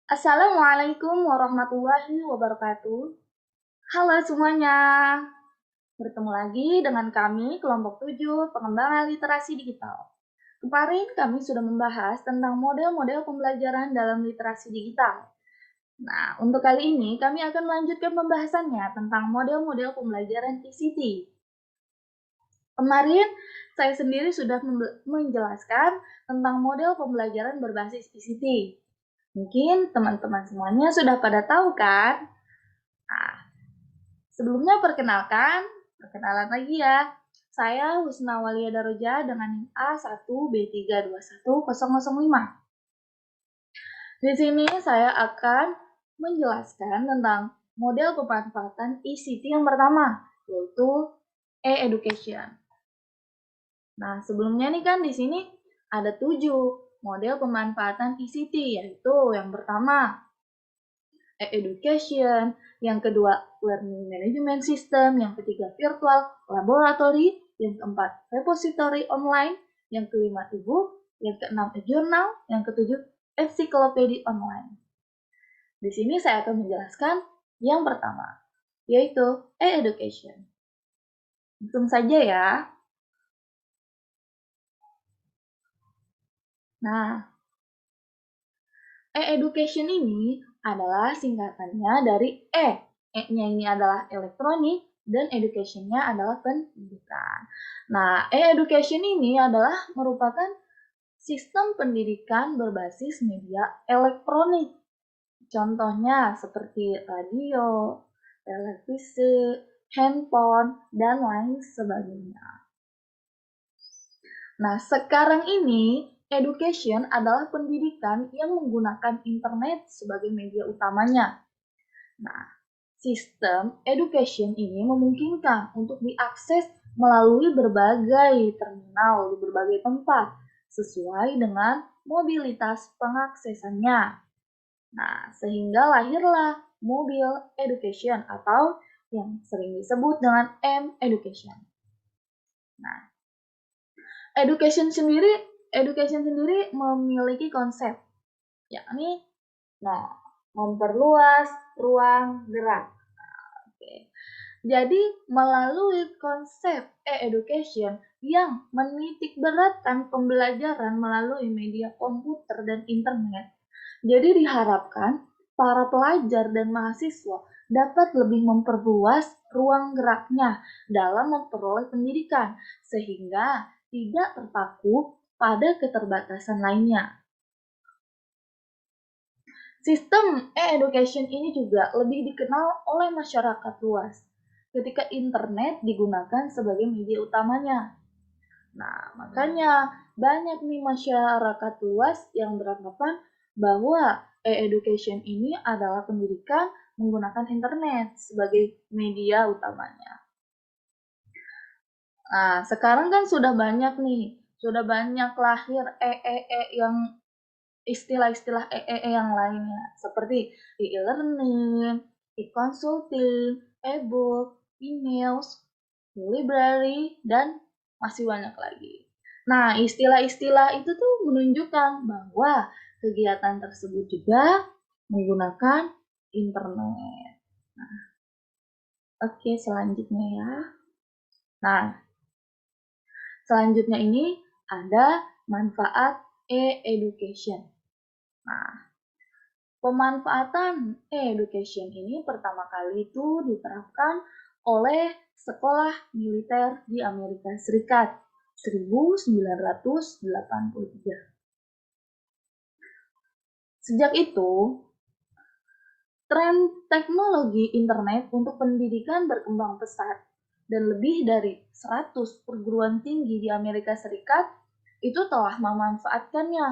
Assalamualaikum warahmatullahi wabarakatuh. Halo semuanya, bertemu lagi dengan kami kelompok 7 pengembangan literasi digital. Kemarin kami sudah membahas tentang model-model pembelajaran dalam literasi digital. Nah, untuk kali ini kami akan melanjutkan pembahasannya tentang model-model pembelajaran ICT. Kemarin saya sendiri sudah menjelaskan tentang model pembelajaran berbasis ICT. Mungkin teman-teman semuanya sudah pada tahu kan? Nah, sebelumnya perkenalan lagi ya. Saya Husna Walia Daroja dengan NIM A1B321005. Di sini saya akan menjelaskan tentang model pemanfaatan ICT yang pertama, yaitu e-education. Nah, sebelumnya nih kan di sini ada 7 model pemanfaatan ICT, yaitu yang pertama e-education, yang kedua learning management system, yang ketiga virtual laboratory, yang keempat repository online, yang kelima e-book, yang keenam e-journal, yang ketujuh encyclopedia online. Di sini saya akan menjelaskan yang pertama, yaitu e-education. Langsung saja ya. Nah, e-education ini adalah singkatannya dari E. E-nya ini adalah elektronik dan education-nya adalah pendidikan. Nah, e-education ini adalah merupakan sistem pendidikan berbasis media elektronik. Contohnya seperti radio, televisi, handphone, dan lain sebagainya. Nah, sekarang ini education adalah pendidikan yang menggunakan internet sebagai media utamanya. Nah, sistem education ini memungkinkan untuk diakses melalui berbagai terminal di berbagai tempat sesuai dengan mobilitas pengaksesannya. Nah, sehingga lahirlah mobile education atau yang sering disebut dengan M-education. Nah, education sendiri memiliki konsep, yakni memperluas ruang gerak. Oke. Jadi, melalui konsep e-education yang menitik beratkan pembelajaran melalui media komputer dan internet, jadi diharapkan para pelajar dan mahasiswa dapat lebih memperluas ruang geraknya dalam memperoleh pendidikan, sehingga tidak terpaku pada keterbatasan lainnya. Sistem e-education ini juga lebih dikenal oleh masyarakat luas ketika internet digunakan sebagai media utamanya. Nah, makanya banyak nih masyarakat luas yang beranggapan bahwa e-education ini adalah pendidikan menggunakan internet sebagai media utamanya. Nah, sekarang kan sudah banyak lahir yang istilah-istilah yang lainnya seperti e-learning, e-consulting, e-book, e-news, library, dan masih banyak lagi. Nah, istilah-istilah itu tuh menunjukkan bahwa kegiatan tersebut juga menggunakan internet. Nah, oke, selanjutnya ya. Nah, selanjutnya ini ada manfaat e-education. Nah, pemanfaatan e-education ini pertama kali itu diterapkan oleh sekolah militer di Amerika Serikat 1983. Sejak itu, tren teknologi internet untuk pendidikan berkembang pesat dan lebih dari 100 perguruan tinggi di Amerika Serikat itu telah memanfaatkannya.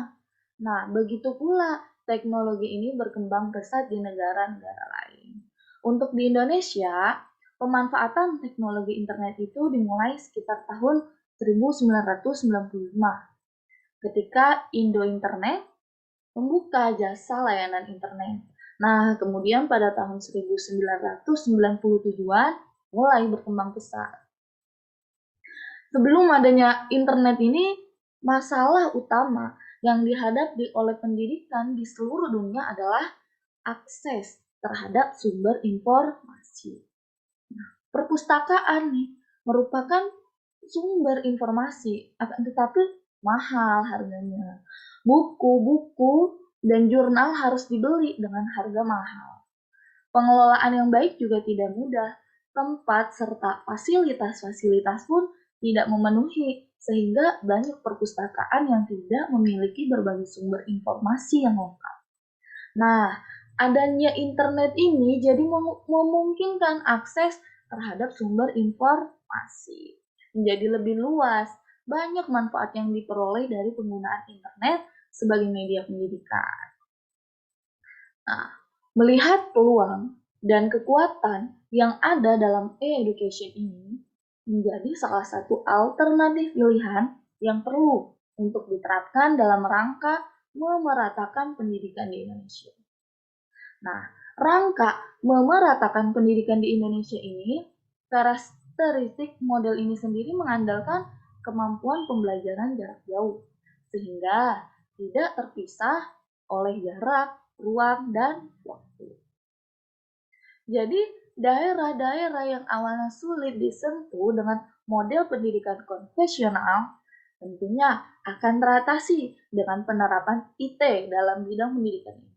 Nah, begitu pula teknologi ini berkembang pesat di negara-negara lain. Untuk di Indonesia, pemanfaatan teknologi internet itu dimulai sekitar tahun 1995 ketika Indo Internet membuka jasa layanan internet. Nah, kemudian pada tahun 1997-an mulai berkembang pesat. Sebelum adanya internet ini, masalah utama yang dihadapi oleh pendidikan di seluruh dunia adalah akses terhadap sumber informasi. Perpustakaan nih merupakan sumber informasi, akan tetapi mahal harganya. Buku-buku dan jurnal harus dibeli dengan harga mahal. Pengelolaan yang baik juga tidak mudah. Tempat serta fasilitas-fasilitas pun tidak memenuhi, sehingga banyak perpustakaan yang tidak memiliki berbagai sumber informasi yang lengkap. Nah, adanya internet ini jadi memungkinkan akses terhadap sumber informasi menjadi lebih luas. Banyak manfaat yang diperoleh dari penggunaan internet sebagai media pendidikan. Nah, melihat peluang dan kekuatan yang ada dalam e-education ini menjadi salah satu alternatif pilihan yang perlu untuk diterapkan dalam rangka memeratakan pendidikan di Indonesia. Nah, rangka memeratakan pendidikan di Indonesia ini, karakteristik model ini sendiri mengandalkan kemampuan pembelajaran jarak jauh, sehingga tidak terpisah oleh jarak, ruang, dan waktu. Jadi, daerah-daerah yang awalnya sulit disentuh dengan model pendidikan konvensional tentunya akan teratasi dengan penerapan IT dalam bidang pendidikan ini.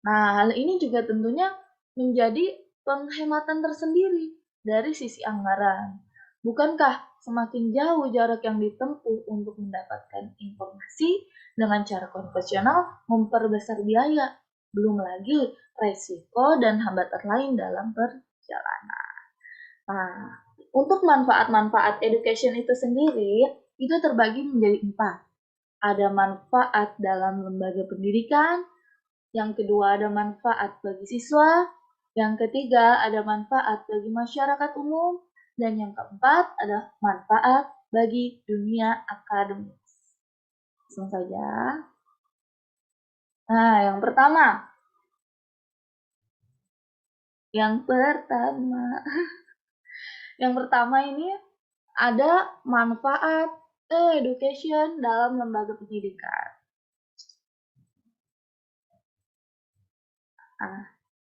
Nah, hal ini juga tentunya menjadi penghematan tersendiri dari sisi anggaran. Bukankah semakin jauh jarak yang ditempuh untuk mendapatkan informasi dengan cara konvensional memperbesar biaya, belum lagi resiko dan hambatan lain dalam perjalanan. Nah, untuk manfaat-manfaat education itu sendiri, itu terbagi menjadi 4. Ada manfaat dalam lembaga pendidikan, yang kedua ada manfaat bagi siswa, yang ketiga ada manfaat bagi masyarakat umum, dan yang keempat ada manfaat bagi dunia akademis. Langsung saja. Nah, yang pertama ini ada manfaat education dalam lembaga pendidikan.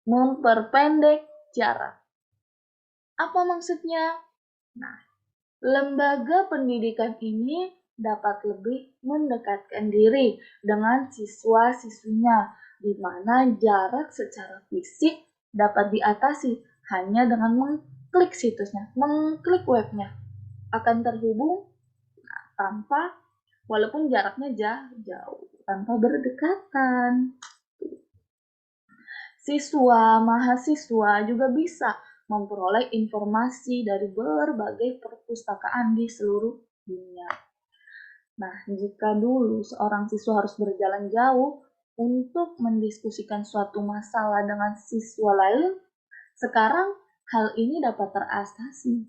Memperpendek jarak. Apa maksudnya? Nah, lembaga pendidikan ini dapat lebih mendekatkan diri dengan siswa-siswinya, di mana jarak secara fisik dapat diatasi hanya dengan mengklik situsnya, mengklik webnya. Akan terhubung tanpa, walaupun jaraknya jauh, tanpa berdekatan. Siswa, mahasiswa juga bisa memperoleh informasi dari berbagai perpustakaan di seluruh dunia. Nah, jika dulu seorang siswa harus berjalan jauh untuk mendiskusikan suatu masalah dengan siswa lain, sekarang hal ini dapat teratasi.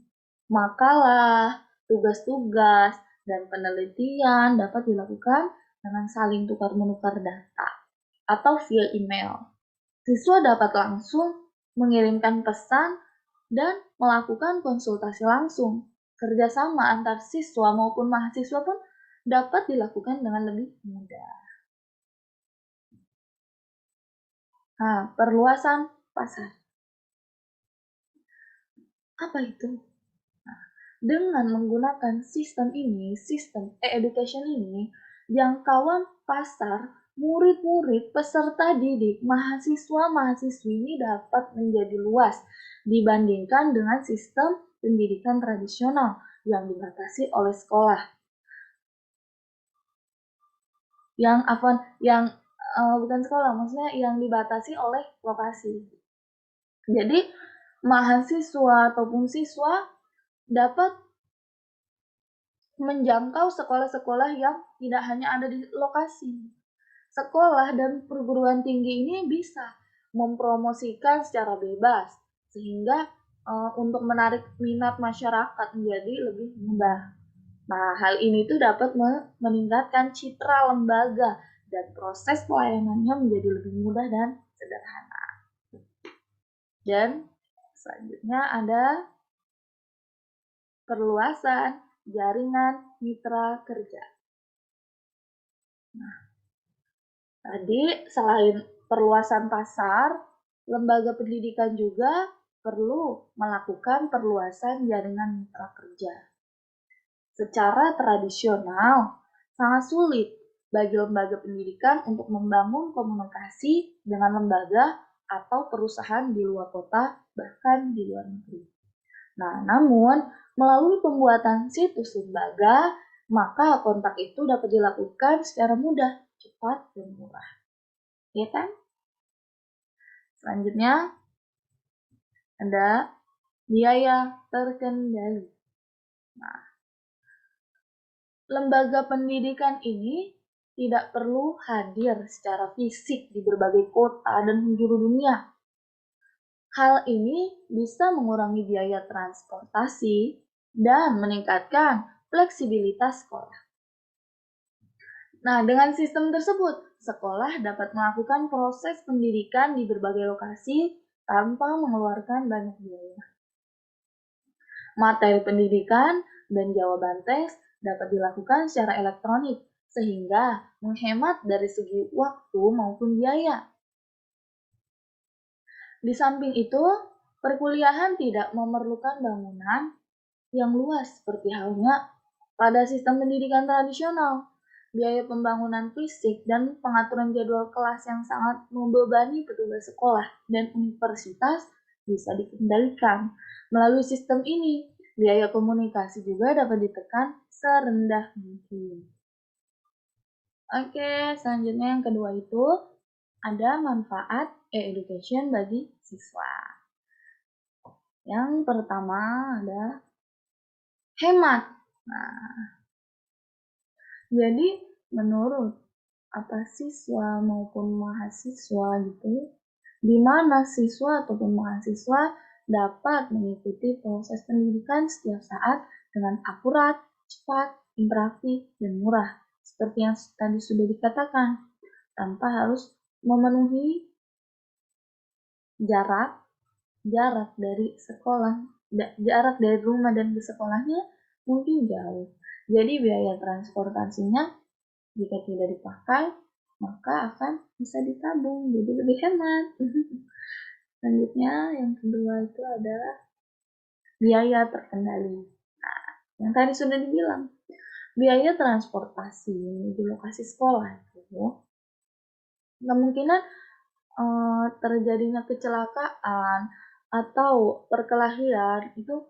Makalah, tugas-tugas, dan penelitian dapat dilakukan dengan saling tukar-menukar data atau via email. Siswa dapat langsung mengirimkan pesan dan melakukan konsultasi langsung. Kerjasama antar siswa maupun mahasiswa pun dapat dilakukan dengan lebih mudah. Nah, perluasan pasar. Apa itu? Nah, dengan menggunakan sistem ini, sistem e-education ini, jangkauan pasar murid-murid, peserta didik, mahasiswa-mahasiswi ini dapat menjadi luas dibandingkan dengan sistem pendidikan tradisional yang dibatasi oleh sekolah. Bukan sekolah, maksudnya yang dibatasi oleh lokasi. Jadi, mahasiswa ataupun siswa dapat menjangkau sekolah-sekolah yang tidak hanya ada di lokasi. Sekolah dan perguruan tinggi ini bisa mempromosikan secara bebas, sehingga untuk menarik minat masyarakat menjadi lebih mudah. Nah, hal ini tuh dapat meningkatkan citra lembaga dan proses pelayanannya menjadi lebih mudah dan sederhana. Dan selanjutnya ada perluasan jaringan mitra kerja. Nah, tadi selain perluasan pasar, lembaga pendidikan juga perlu melakukan perluasan jaringan mitra kerja. Secara tradisional, sangat sulit bagi lembaga pendidikan untuk membangun komunikasi dengan lembaga atau perusahaan di luar kota, bahkan di luar negeri. Nah, namun melalui pembuatan situs lembaga, maka kontak itu dapat dilakukan secara mudah, cepat, dan murah. Ya kan? Selanjutnya, ada biaya terkendali. Nah, lembaga pendidikan ini tidak perlu hadir secara fisik di berbagai kota dan penjuru dunia. Hal ini bisa mengurangi biaya transportasi dan meningkatkan fleksibilitas sekolah. Nah, dengan sistem tersebut, sekolah dapat melakukan proses pendidikan di berbagai lokasi tanpa mengeluarkan banyak biaya. Materi pendidikan dan jawaban tes dapat dilakukan secara elektronik, sehingga menghemat dari segi waktu maupun biaya. Di samping itu, perkuliahan tidak memerlukan bangunan yang luas seperti halnya pada sistem pendidikan tradisional. Biaya pembangunan fisik dan pengaturan jadwal kelas yang sangat membebani petugas sekolah dan universitas bisa dikendalikan. Melalui sistem ini, biaya komunikasi juga dapat ditekan serendah mungkin. Oke, selanjutnya yang kedua itu ada manfaat e-education bagi siswa. Yang pertama ada hemat. Nah, jadi menurut siswa maupun mahasiswa gitu, di mana siswa ataupun mahasiswa dapat mengikuti proses pendidikan setiap saat dengan akurat, cepat, interaktif, dan murah. Seperti yang tadi sudah dikatakan, tanpa harus memenuhi jarak dari sekolah, jarak dari rumah dan ke sekolahnya mungkin jauh. Jadi biaya transportasinya jika tidak dipakai, maka akan bisa ditabung, jadi lebih hemat. Selanjutnya, yang kedua itu adalah biaya terkendali. Nah, yang tadi sudah dibilang, biaya transportasi di lokasi sekolah itu kemungkinan terjadinya kecelakaan atau perkelahian itu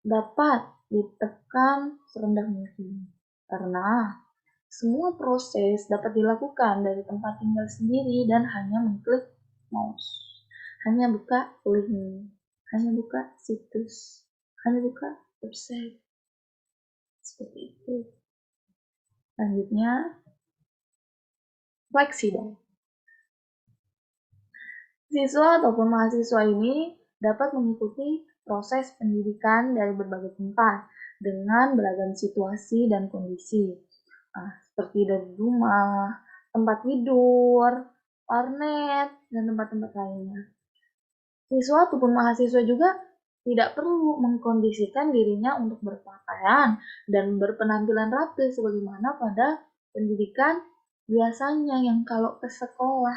dapat ditekan serendah mungkin, karena semua proses dapat dilakukan dari tempat tinggal sendiri dan hanya mengklik mouse, hanya buka link, hanya buka situs, hanya buka website. Seperti itu. Selanjutnya, fleksibel. Siswa ataupun mahasiswa ini dapat mengikuti proses pendidikan dari berbagai tempat dengan beragam situasi dan kondisi. Seperti dari rumah, tempat tidur, warnet, dan tempat-tempat lainnya. Siswa ataupun mahasiswa juga tidak perlu mengkondisikan dirinya untuk berpakaian dan berpenampilan rapi sebagaimana pada pendidikan biasanya yang kalau ke sekolah.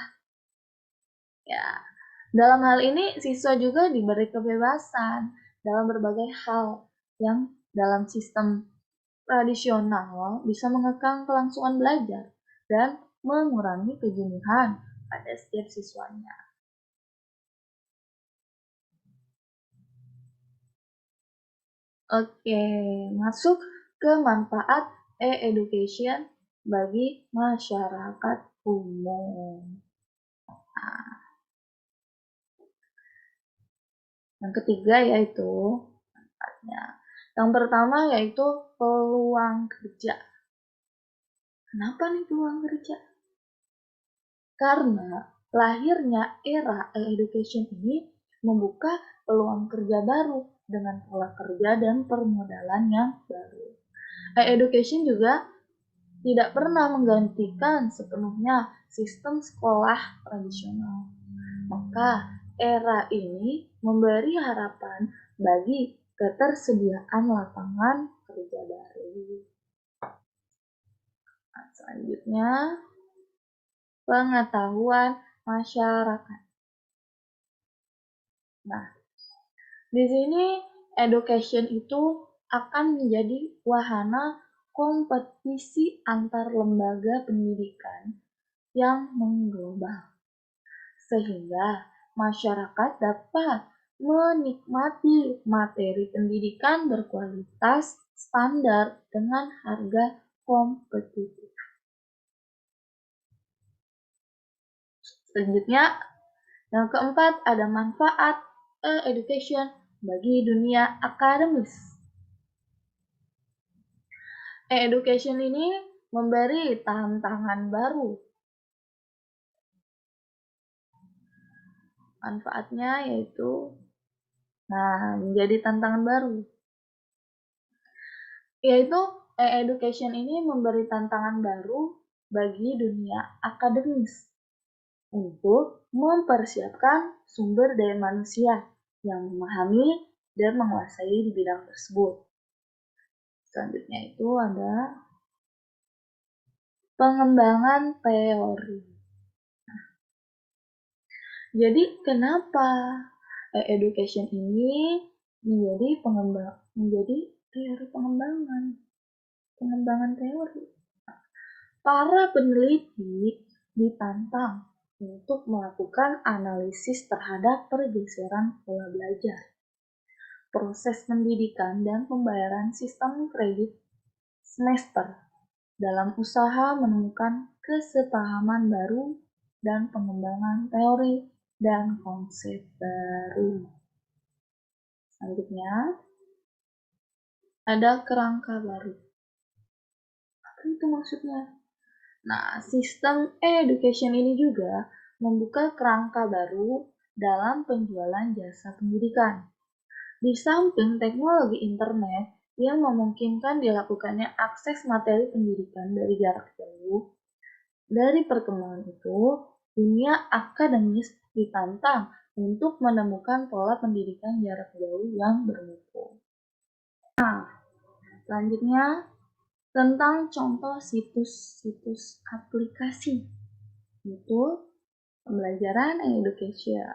Ya, dalam hal ini siswa juga diberi kebebasan dalam berbagai hal yang dalam sistem tradisional bisa mengekang kelangsungan belajar dan mengurangi kejenuhan pada setiap siswanya. Oke, masuk ke manfaat e-education bagi masyarakat umum. Nah, yang ketiga yaitu manfaatnya. Yang pertama yaitu peluang kerja. Kenapa nih peluang kerja? Karena lahirnya era e-education ini membuka peluang kerja baru dengan pola kerja dan permodalan yang baru. E-education juga tidak pernah menggantikan sepenuhnya sistem sekolah tradisional. Maka era ini memberi harapan bagi ketersediaan lapangan kerja baru. Nah, selanjutnya, pengetahuan masyarakat. Nah, di sini education itu akan menjadi wahana kompetisi antar lembaga pendidikan yang mengglobal, sehingga masyarakat dapat menikmati materi pendidikan berkualitas standar dengan harga kompetitif. Selanjutnya, yang keempat ada manfaat education bagi dunia akademis. Education ini memberi tantangan baru. Manfaatnya yaitu menjadi tantangan baru. Yaitu education ini memberi tantangan baru bagi dunia akademis untuk mempersiapkan sumber daya manusia yang memahami dan menguasai di bidang tersebut. Selanjutnya itu ada pengembangan teori. Jadi kenapa education ini menjadi teori pengembangan teori? Para peneliti ditantang untuk melakukan analisis terhadap pergeseran pola belajar, proses pendidikan dan pembayaran sistem kredit semester dalam usaha menemukan kesepahaman baru dan pengembangan teori dan konsep baru. Selanjutnya, ada kerangka baru. Apa itu maksudnya? Nah, sistem education ini juga membuka kerangka baru dalam penjualan jasa pendidikan. Di samping teknologi internet yang memungkinkan dilakukannya akses materi pendidikan dari jarak jauh, dari perkembangan itu, dunia akademis ditantang untuk menemukan pola pendidikan jarak jauh yang bermutu. Nah, selanjutnya tentang contoh situs-situs aplikasi, itu pembelajaran education.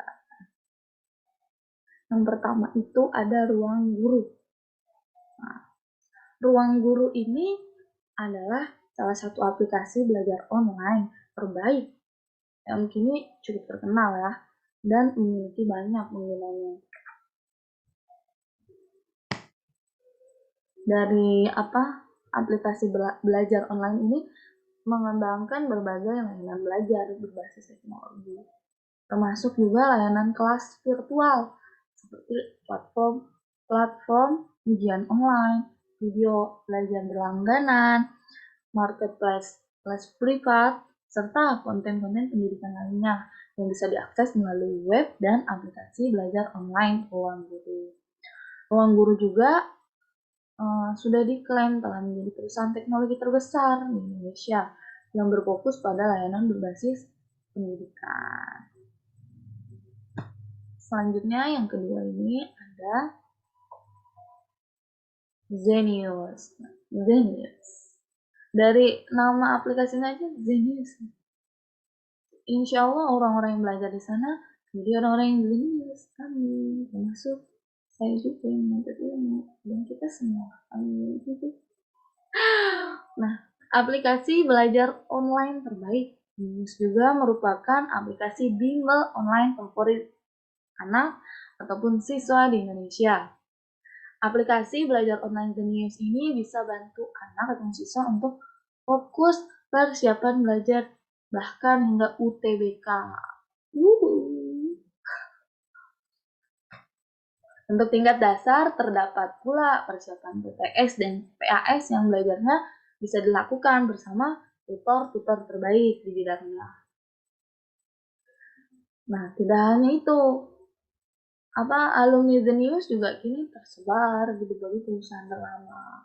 Yang pertama itu ada Ruang Guru. Nah, Ruang Guru ini adalah salah satu aplikasi belajar online terbaik yang kini cukup terkenal ya, dan memiliki banyak penggunanya. Dari aplikasi belajar online ini mengembangkan berbagai layanan belajar berbasis teknologi, termasuk juga layanan kelas virtual seperti platform ujian online, video belajar berlangganan, marketplace kelas privat, serta konten-konten pendidikan lainnya yang bisa diakses melalui web dan aplikasi belajar online Ruang Guru. Ruang Guru juga sudah diklaim telah menjadi perusahaan teknologi terbesar di Indonesia yang berfokus pada layanan berbasis pendidikan. Selanjutnya yang kedua ini ada Zenius. Dari nama aplikasinya aja Zenius. Insya Allah orang-orang yang belajar di sana jadi orang-orang yang Zenius. Kami termasuk saya juga yang menuntut ilmu dan kita semua. Amin. Nah, aplikasi belajar online terbaik Genius juga merupakan aplikasi bimbel online favorit anak ataupun siswa di Indonesia. Aplikasi belajar online Genius ini bisa bantu anak atau siswa untuk fokus persiapan belajar bahkan hingga UTBK. Untuk tingkat dasar terdapat pula persiapan PTS dan PAS yang belajarnya bisa dilakukan bersama tutor-tutor terbaik di bidangnya. Nah, tidak hanya itu, alumni Zenius juga kini tersebar di berbagai perusahaan ternama.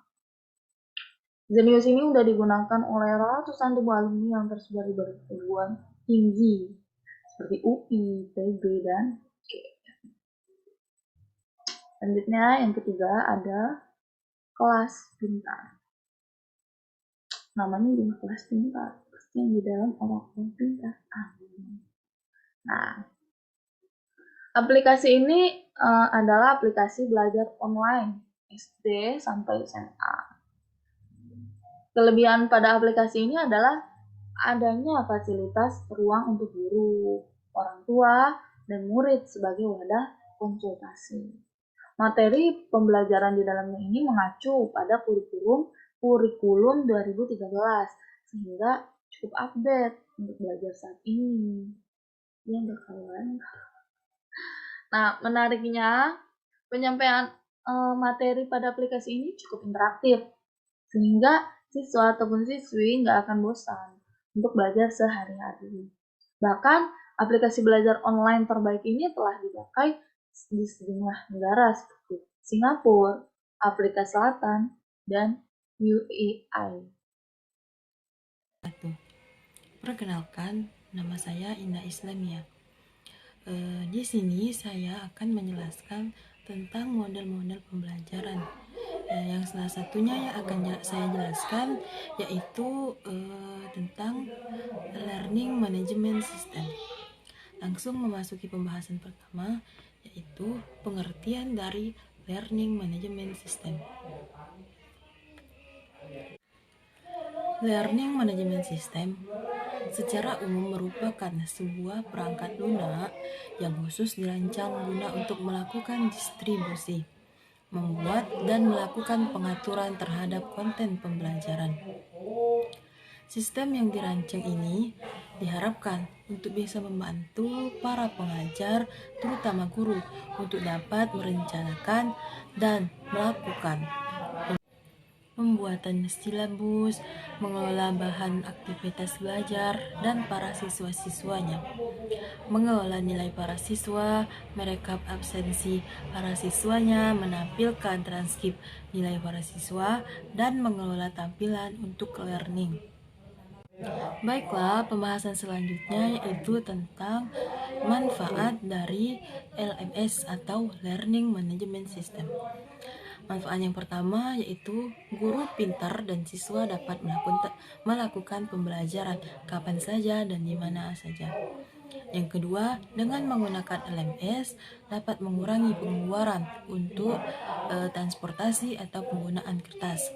Zenius ini sudah digunakan oleh ratusan ribu alumni yang tersebar di perguruan tinggi seperti UI, ITB, dan Selanjutnya yang ketiga ada kelas pintar. Namanya juga kelas pintar, pasti yang di dalam orang pintar. Nah, aplikasi ini adalah aplikasi belajar online SD sampai SMA. Kelebihan pada aplikasi ini adalah adanya fasilitas ruang untuk guru, orang tua, dan murid sebagai wadah konsultasi. Materi pembelajaran di dalamnya ini mengacu pada kurikulum 2013 sehingga cukup update untuk belajar saat ini. Ya enggak kawan. Nah, menariknya penyampaian materi pada aplikasi ini cukup interaktif sehingga siswa ataupun siswi nggak akan bosan untuk belajar sehari-hari. Bahkan aplikasi belajar online terbaik ini telah dipakai di sejumlah negara seperti Singapura, Afrika Selatan, dan UAE. Perkenalkan, nama saya Indah Islamia. Di sini saya akan menjelaskan tentang model-model pembelajaran. Yang salah satunya yang akan saya jelaskan yaitu tentang Learning Management System. Langsung memasuki pembahasan pertama, yaitu pengertian dari Learning Management System. Learning Management System secara umum merupakan sebuah perangkat lunak yang khusus dirancang guna untuk melakukan distribusi, membuat dan melakukan pengaturan terhadap konten pembelajaran. Sistem yang dirancang ini diharapkan untuk bisa membantu para pengajar, terutama guru, untuk dapat merencanakan dan melakukan pembuatan silabus, mengelola bahan aktivitas belajar dan para siswa-siswanya, mengelola nilai para siswa, merekap absensi para siswanya, menampilkan transkrip nilai para siswa, dan mengelola tampilan untuk learning. Baiklah, pembahasan selanjutnya yaitu tentang manfaat dari LMS atau Learning Management System. Manfaat yang pertama yaitu guru pintar dan siswa dapat melakukan pembelajaran kapan saja dan di mana saja. Yang kedua, dengan menggunakan LMS dapat mengurangi pengeluaran untuk transportasi atau penggunaan kertas.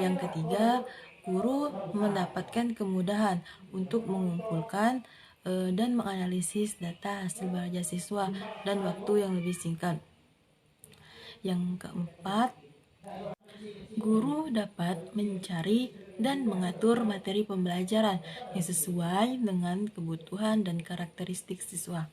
Yang ketiga, guru mendapatkan kemudahan untuk mengumpulkan dan menganalisis data hasil belajar siswa dan waktu yang lebih singkat. Yang keempat, guru dapat mencari dan mengatur materi pembelajaran yang sesuai dengan kebutuhan dan karakteristik siswa.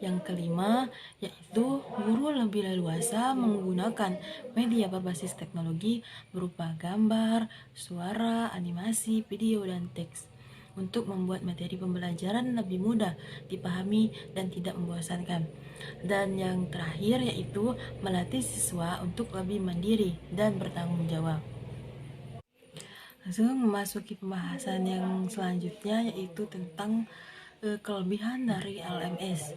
Yang kelima, yaitu guru lebih leluasa menggunakan media berbasis teknologi berupa gambar, suara, animasi, video, dan teks untuk membuat materi pembelajaran lebih mudah dipahami dan tidak membosankan. Dan yang terakhir yaitu melatih siswa untuk lebih mandiri dan bertanggung jawab. Langsung memasuki pembahasan yang selanjutnya yaitu tentang kelebihan dari LMS.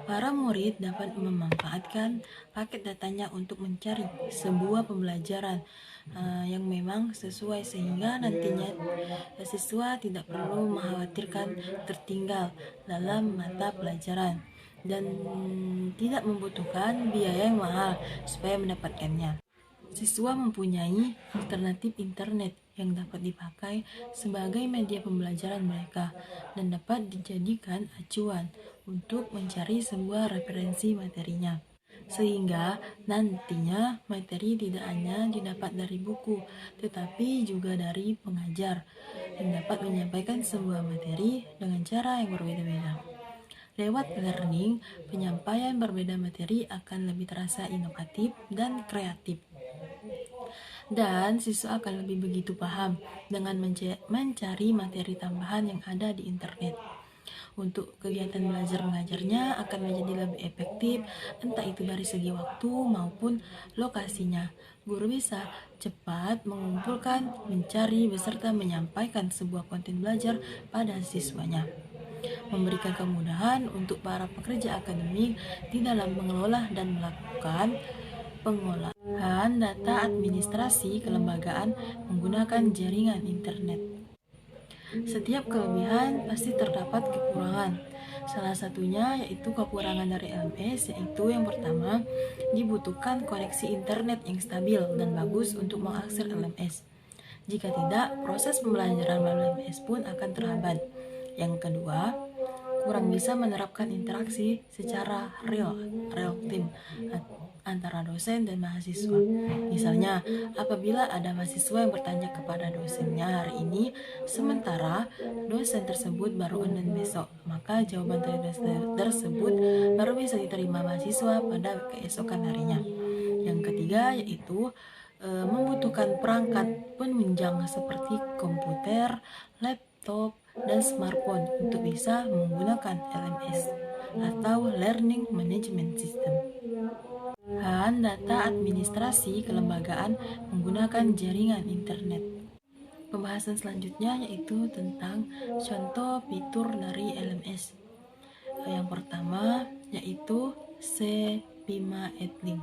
Para murid dapat memanfaatkan paket datanya untuk mencari sebuah pembelajaran yang memang sesuai sehingga nantinya siswa tidak perlu mengkhawatirkan tertinggal dalam mata pelajaran dan tidak membutuhkan biaya yang mahal supaya mendapatkannya. Siswa mempunyai alternatif internet yang dapat dipakai sebagai media pembelajaran mereka dan dapat dijadikan acuan untuk mencari sebuah referensi materinya. Sehingga nantinya materi tidak hanya didapat dari buku, tetapi juga dari pengajar yang dapat menyampaikan sebuah materi dengan cara yang berbeda-beda. Lewat learning, penyampaian berbeda materi akan lebih terasa inovatif dan kreatif. Dan siswa akan lebih begitu paham dengan mencari materi tambahan yang ada di internet. Untuk kegiatan belajar mengajarnya akan menjadi lebih efektif, entah itu dari segi waktu maupun lokasinya. Guru bisa cepat mengumpulkan, mencari, beserta menyampaikan sebuah konten belajar pada siswanya. Memberikan kemudahan untuk para pekerja akademik di dalam mengelola dan melakukan pengolahan data administrasi kelembagaan menggunakan jaringan internet. Setiap kelebihan pasti terdapat kekurangan. Salah satunya yaitu kekurangan dari LMS, yaitu yang pertama, dibutuhkan koneksi internet yang stabil dan bagus untuk mengakses LMS. Jika tidak, proses pembelajaran melalui LMS pun akan terhambat. Yang kedua, kurang bisa menerapkan interaksi secara real time antara dosen dan mahasiswa. Misalnya, apabila ada mahasiswa yang bertanya kepada dosennya hari ini, sementara dosen tersebut baru online besok, maka jawaban dari dosen tersebut baru bisa diterima mahasiswa pada keesokan harinya. Yang ketiga yaitu membutuhkan perangkat penunjang seperti komputer, laptop, dan smartphone untuk bisa menggunakan LMS atau Learning Management System. Dan data administrasi kelembagaan menggunakan jaringan internet. Pembahasan selanjutnya yaitu tentang contoh fitur dari LMS. Yang pertama yaitu C5 Edlink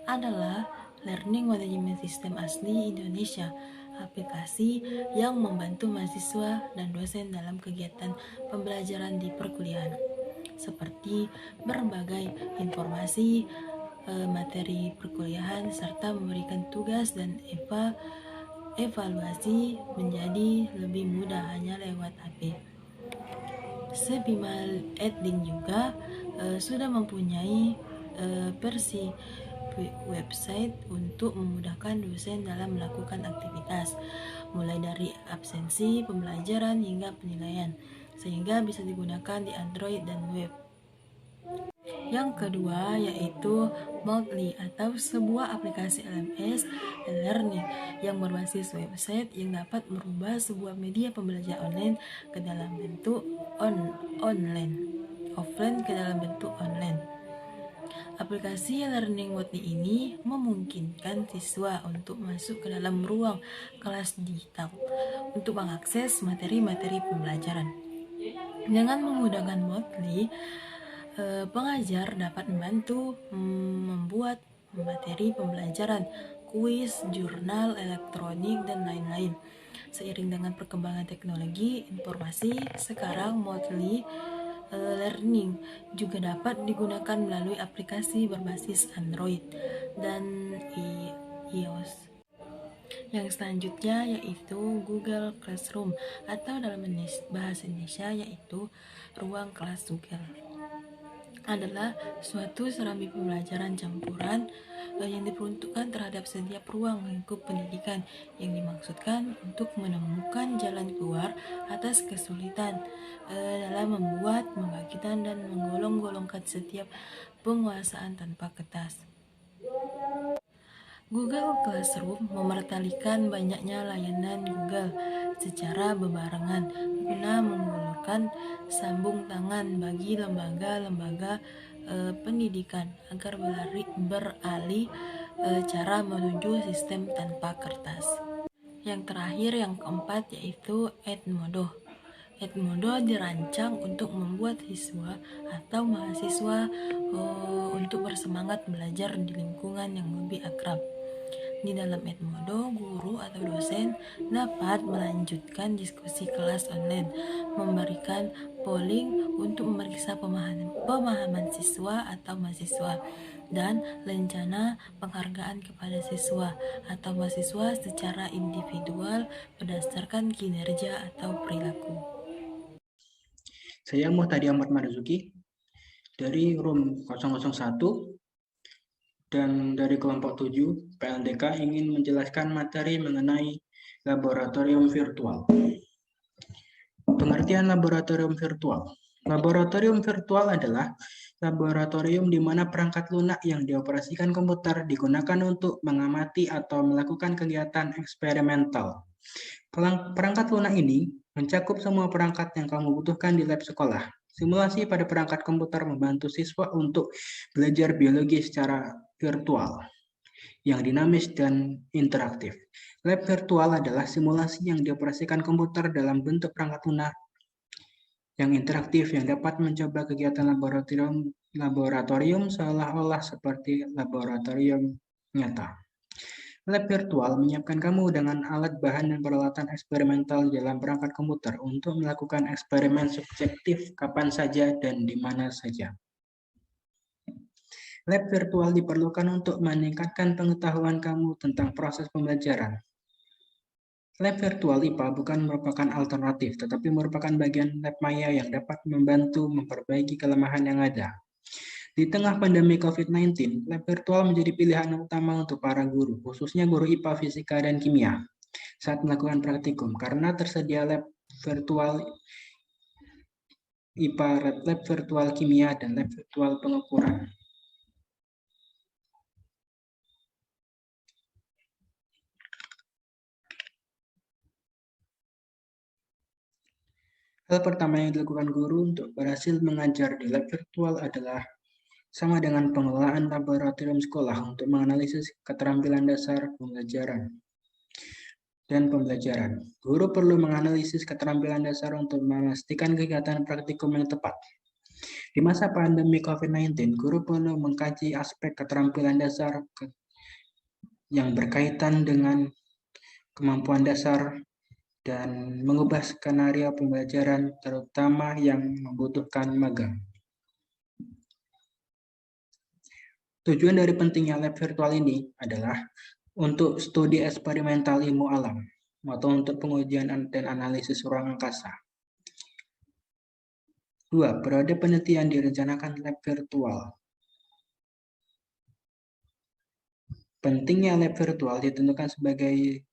adalah Learning Management System asli Indonesia, aplikasi yang membantu mahasiswa dan dosen dalam kegiatan pembelajaran di perkuliahan, seperti berbagai informasi, materi perkuliahan, serta memberikan tugas dan evaluasi menjadi lebih mudah hanya lewat HP. Sebima Edlink juga sudah mempunyai versi website untuk memudahkan dosen dalam melakukan aktivitas, mulai dari absensi, pembelajaran, hingga penilaian, sehingga bisa digunakan di Android dan web. Yang kedua yaitu Moodle atau sebuah aplikasi LMS e-learning yang berbasis website yang dapat merubah sebuah media pembelajaran online ke dalam bentuk offline ke dalam bentuk online. Aplikasi Learning Moodle ini memungkinkan siswa untuk masuk ke dalam ruang kelas digital untuk mengakses materi-materi pembelajaran. Dengan menggunakan Moodle, pengajar dapat membantu membuat materi pembelajaran, kuis, jurnal elektronik, dan lain-lain. Seiring dengan perkembangan teknologi informasi, sekarang Moodle Learning juga dapat digunakan melalui aplikasi berbasis Android dan iOS. Yang selanjutnya yaitu Google Classroom atau dalam bahasa Indonesia yaitu ruang kelas Google. Adalah suatu serambi pembelajaran campuran yang diperuntukkan terhadap setiap ruang lingkup pendidikan yang dimaksudkan untuk menemukan jalan keluar atas kesulitan dalam membuat, membagikan, dan menggolong-golongkan setiap penguasaan tanpa kertas. Google Classroom memertalikan banyaknya layanan Google secara bebarengan guna mengulurkan sambung tangan bagi lembaga-lembaga pendidikan agar beralih cara menuju sistem tanpa kertas. Yang terakhir, yang keempat, yaitu Edmodo. Edmodo dirancang untuk membuat siswa atau mahasiswa untuk bersemangat belajar di lingkungan yang lebih akrab. Di dalam Edmodo, guru atau dosen dapat melanjutkan diskusi kelas online, memberikan polling untuk memeriksa pemahaman siswa atau mahasiswa, dan rencana penghargaan kepada siswa atau mahasiswa secara individual berdasarkan kinerja atau perilaku. Saya Muhtadi Ahmad Marzuki dari room 001 dan dari kelompok 7 PLDK ingin menjelaskan materi mengenai laboratorium virtual. Pengertian laboratorium virtual. Laboratorium virtual adalah laboratorium di mana perangkat lunak yang dioperasikan komputer digunakan untuk mengamati atau melakukan kegiatan eksperimental. Perangkat lunak ini mencakup semua perangkat yang kamu butuhkan di lab sekolah. Simulasi pada perangkat komputer membantu siswa untuk belajar biologi secara virtual yang dinamis dan interaktif. Lab virtual adalah simulasi yang dioperasikan komputer dalam bentuk perangkat lunak yang interaktif yang dapat mencoba kegiatan laboratorium seolah-olah seperti laboratorium nyata. Lab virtual menyiapkan kamu dengan alat bahan dan peralatan eksperimental dalam perangkat komputer untuk melakukan eksperimen subjektif kapan saja dan di mana saja. Lab virtual diperlukan untuk meningkatkan pengetahuan kamu tentang proses pembelajaran. Lab virtual IPA bukan merupakan alternatif, tetapi merupakan bagian lab maya yang dapat membantu memperbaiki kelemahan yang ada. Di tengah pandemi COVID-19, lab virtual menjadi pilihan utama untuk para guru, khususnya guru IPA, fisika, dan kimia, saat melakukan praktikum, karena tersedia lab virtual IPA, lab virtual kimia, dan lab virtual pengukuran. Hal pertama yang dilakukan guru untuk berhasil mengajar di lab virtual adalah sama dengan pengelolaan laboratorium sekolah untuk menganalisis keterampilan dasar pembelajaran dan pembelajaran. Guru perlu menganalisis keterampilan dasar untuk memastikan kegiatan praktikum yang tepat. Di masa pandemi COVID-19, guru perlu mengkaji aspek keterampilan dasar yang berkaitan dengan kemampuan dasar dan mengubah skenario pembelajaran terutama yang membutuhkan magang. Tujuan dari pentingnya lab virtual ini adalah untuk studi eksperimental ilmu alam atau untuk pengujian dan analisis ruang angkasa. 2. Periode penelitian direncanakan lab virtual. Pentingnya lab virtual ditentukan sebagai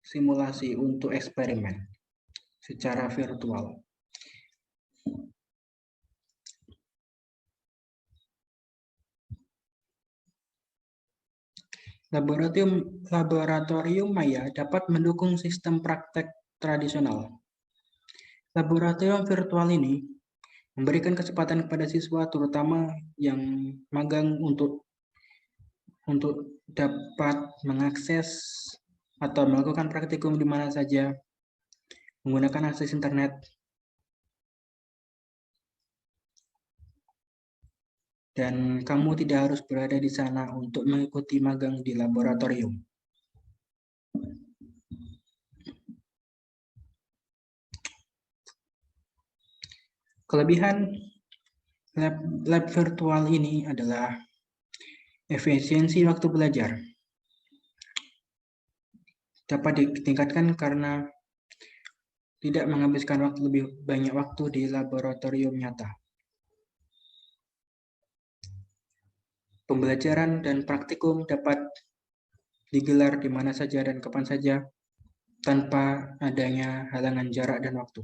simulasi untuk eksperimen secara virtual. Laboratorium maya dapat mendukung sistem praktek tradisional. Laboratorium virtual ini memberikan kesempatan kepada siswa terutama yang magang untuk dapat mengakses atau melakukan praktikum di mana saja menggunakan akses internet dan kamu tidak harus berada di sana untuk mengikuti magang di laboratorium. Kelebihan lab virtual ini adalah efisiensi waktu belajar. Dapat ditingkatkan karena tidak menghabiskan lebih banyak waktu di laboratorium nyata. Pembelajaran dan praktikum dapat digelar di mana saja dan kapan saja tanpa adanya halangan jarak dan waktu.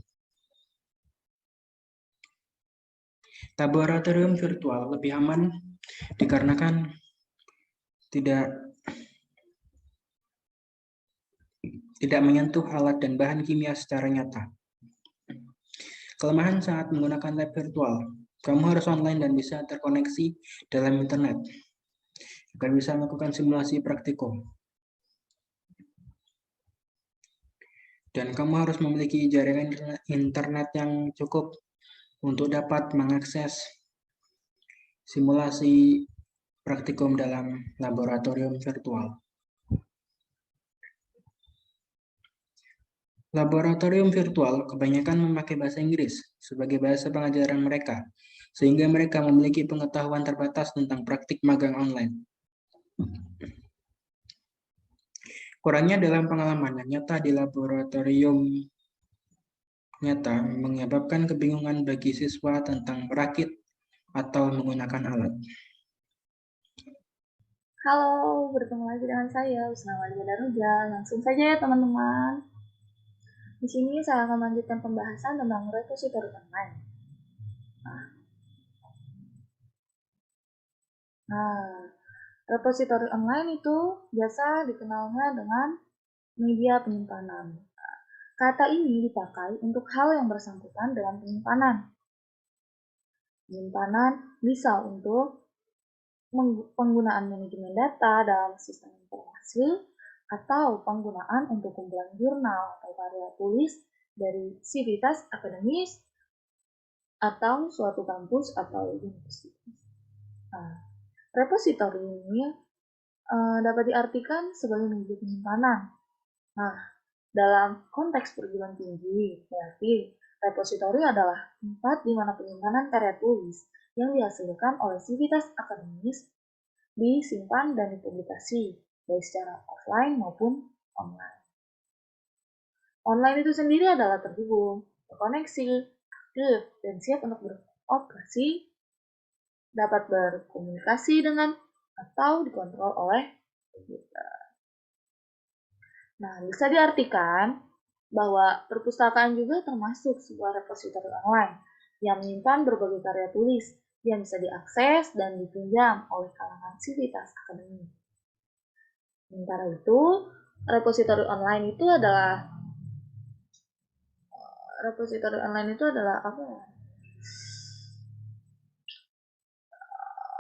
Laboratorium virtual lebih aman dikarenakan tidak menyentuh alat dan bahan kimia secara nyata. Kelemahan saat menggunakan lab virtual, kamu harus online dan bisa terkoneksi dalam internet agar bisa melakukan simulasi praktikum. Dan kamu harus memiliki jaringan internet yang cukup untuk dapat mengakses simulasi praktikum dalam laboratorium virtual. Laboratorium virtual kebanyakan memakai bahasa Inggris sebagai bahasa pengajaran mereka, sehingga mereka memiliki pengetahuan terbatas tentang praktik magang online. Kurangnya dalam pengalaman nyata di laboratorium nyata menyebabkan kebingungan bagi siswa tentang merakit atau menggunakan alat. Halo, bertemu lagi dengan saya, Usna Walia Daruja. Langsung saja ya teman-teman. Di sini saya akan melanjutkan pembahasan tentang repositori online. Nah, repositori online itu biasa dikenalnya dengan media penyimpanan. Kata ini dipakai untuk hal yang bersangkutan dengan penyimpanan. Penyimpanan bisa untuk penggunaan manajemen data dalam sistem informasi atau penggunaan untuk kumpulan jurnal atau karya tulis dari sivitas akademis atau suatu kampus atau universitas. Nah, repositori ini dapat diartikan sebagai media penyimpanan. Nah, dalam konteks perguruan tinggi, berarti repositori adalah tempat di mana penyimpanan karya tulis yang dihasilkan oleh sivitas akademis disimpan dan dipublikasi, baik secara offline maupun online. Online itu sendiri adalah terhubung, terkoneksi, aktif, dan siap untuk beroperasi, dapat berkomunikasi dengan atau dikontrol oleh komputer. Nah, bisa diartikan bahwa perpustakaan juga termasuk sebuah repositori online yang menyimpan berbagai karya tulis yang bisa diakses dan dipinjam oleh kalangan sivitas akademik. Sementara itu, repositori online itu adalah apa ya?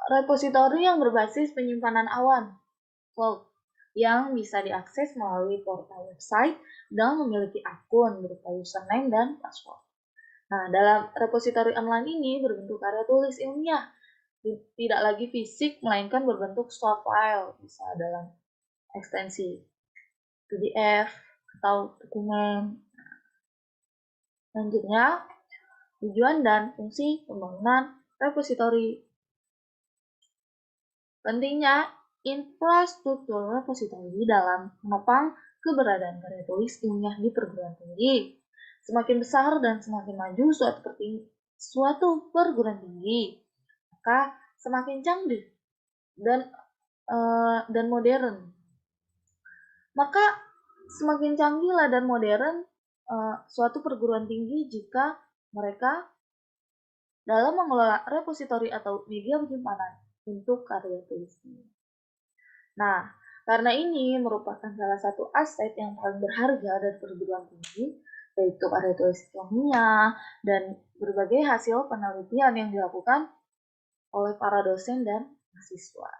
Repositori yang berbasis penyimpanan awan, cloud, yang bisa diakses melalui portal website dan memiliki akun berupa username dan password. Nah, dalam repositori online ini berbentuk karya tulis ilmiah, tidak lagi fisik, melainkan berbentuk soft file, bisa dalam ekstensi PDF atau dokumen. Selanjutnya, tujuan dan fungsi pembangunan repositori. Pentingnya infrastruktur repositori dalam menopang keberadaan karya tulis ilmiah di perguruan tinggi. Semakin besar dan semakin maju suatu perguruan tinggi, maka semakin canggih dan modern. Maka semakin canggihlah dan modern suatu perguruan tinggi jika mereka dalam mengelola repositori atau media penyimpanan untuk karya tulisnya. Nah, karena ini merupakan salah satu aset yang paling berharga dari perguruan tinggi, yaitu karya tulis ilmiah dan berbagai hasil penelitian yang dilakukan oleh para dosen dan mahasiswa.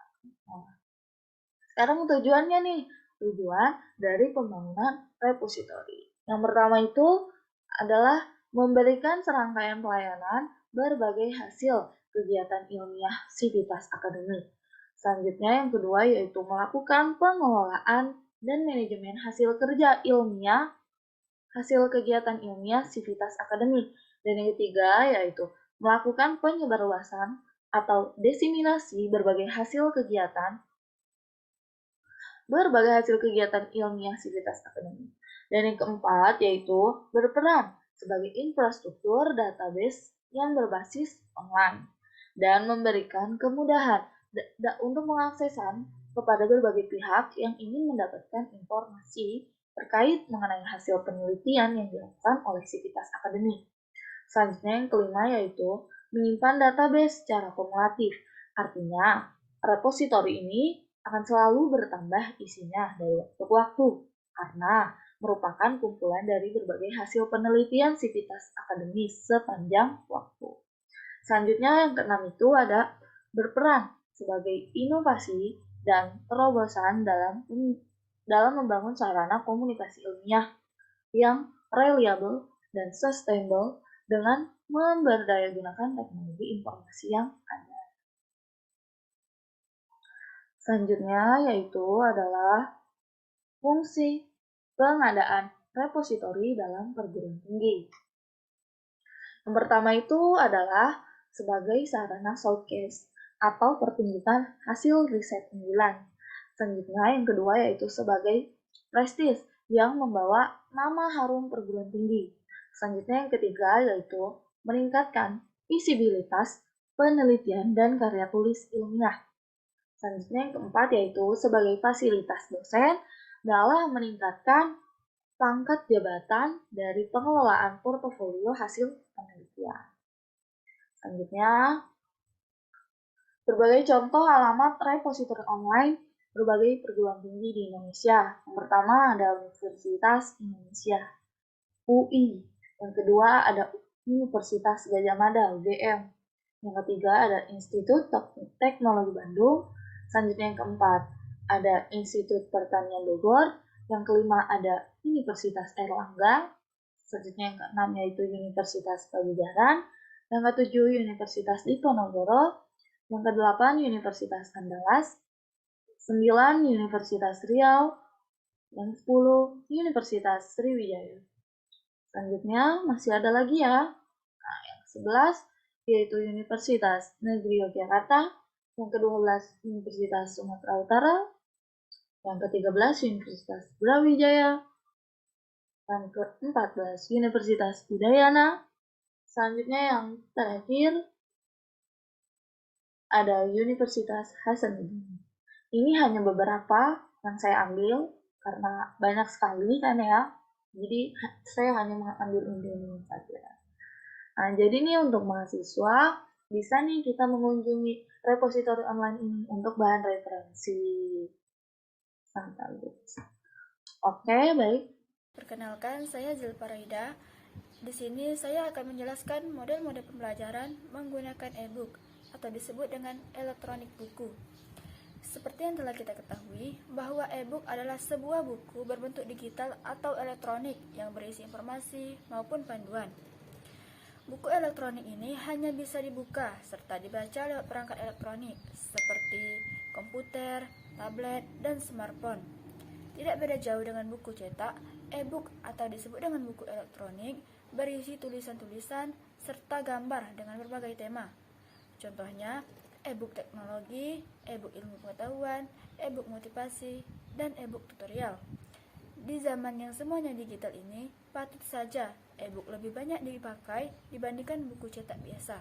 Nah, sekarang tujuannya nih, tujuan dari pembangunan repositori. Yang pertama itu adalah memberikan serangkaian pelayanan berbagai hasil kegiatan ilmiah sivitas akademik. Selanjutnya yang kedua yaitu melakukan pengelolaan dan manajemen hasil kerja ilmiah, hasil kegiatan ilmiah sivitas akademik. Dan yang ketiga yaitu melakukan penyebarluasan atau diseminasi berbagai hasil kegiatan ilmiah sivitas akademik. Dan yang keempat yaitu berperan sebagai infrastruktur database yang berbasis online dan memberikan kemudahan untuk mengaksesan kepada berbagai pihak yang ingin mendapatkan informasi terkait mengenai hasil penelitian yang dilakukan oleh sivitas akademik. Selanjutnya yang kelima yaitu menyimpan database secara kumulatif. Artinya, repositori ini akan selalu bertambah isinya dari waktu ke waktu karena merupakan kumpulan dari berbagai hasil penelitian sivitas akademis sepanjang waktu. Selanjutnya yang keenam itu ada berperan sebagai inovasi dan terobosan dalam membangun sarana komunikasi ilmiah yang reliable dan sustainable dengan memberdayagunakan teknologi informasi yang ada. Selanjutnya yaitu adalah fungsi pengadaan repositori dalam perguruan tinggi. Yang pertama itu adalah sebagai sarana showcase atau pertunjukan hasil riset unggulan. Selanjutnya yang kedua yaitu sebagai prestis yang membawa nama harum perguruan tinggi. Selanjutnya yang ketiga yaitu meningkatkan visibilitas penelitian dan karya tulis ilmiah. Selanjutnya yang keempat yaitu sebagai fasilitas dosen dalam meningkatkan pangkat jabatan dari pengelolaan portofolio hasil penelitian. Selanjutnya, berbagai contoh alamat repositori online berbagai perguruan tinggi di Indonesia. Yang pertama ada Universitas Indonesia, UI. Yang kedua ada Universitas Gadjah Mada, UGM. Yang ketiga ada Institut Teknologi Bandung. Selanjutnya yang keempat ada Institut Pertanian Bogor. Yang kelima ada Universitas Airlangga. Selanjutnya yang keenam yaitu Universitas Pajajaran. Yang ketujuh Universitas Diponegoro. Yang kedelapan Universitas Andalas. 9 Universitas Riau, dan 10 Universitas Sriwijaya. Selanjutnya masih ada lagi ya. Nah, yang 11 yaitu Universitas Negeri Yogyakarta, yang ke-12 Universitas Sumatera Utara, yang ke-13 Universitas Brawijaya, yang ke-14 Universitas Udayana. Selanjutnya yang terakhir ada Universitas Hasanuddin. Ini hanya beberapa yang saya ambil karena banyak sekali kan ya. Jadi saya hanya mengambil ini saja. Nah, jadi nih untuk mahasiswa bisa nih kita mengunjungi repositori online ini untuk bahan referensi. Oke, baik. Perkenalkan, saya Zilparaida. Di sini saya akan menjelaskan model-model pembelajaran menggunakan e-book atau disebut dengan elektronik buku. Seperti yang telah kita ketahui, bahwa e-book adalah sebuah buku berbentuk digital atau elektronik yang berisi informasi maupun panduan. Buku elektronik ini hanya bisa dibuka serta dibaca lewat perangkat elektronik seperti komputer, tablet, dan smartphone. Tidak beda jauh dengan buku cetak, e-book atau disebut dengan buku elektronik berisi tulisan-tulisan serta gambar dengan berbagai tema. Contohnya, e-book teknologi, e-book ilmu pengetahuan, e-book motivasi, dan e-book tutorial. Di zaman yang semuanya digital ini, patut saja e-book lebih banyak dipakai dibandingkan buku cetak biasa.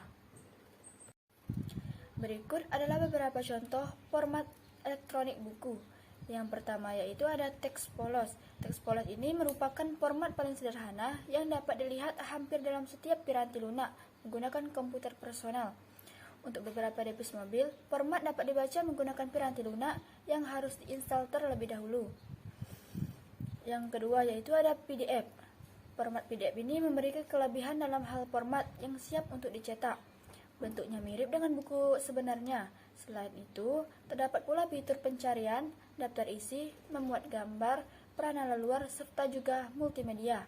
Berikut adalah beberapa contoh format elektronik buku. Yang pertama yaitu ada teks polos. Teks polos ini merupakan format paling sederhana yang dapat dilihat hampir dalam setiap piranti lunak menggunakan komputer personal. Untuk beberapa device mobil, format dapat dibaca menggunakan piranti lunak yang harus diinstal terlebih dahulu. Yang kedua yaitu ada PDF. Format PDF ini memberikan kelebihan dalam hal format yang siap untuk dicetak. Bentuknya mirip dengan buku sebenarnya. Selain itu, terdapat pula fitur pencarian, daftar isi, memuat gambar, peran luar, serta juga multimedia.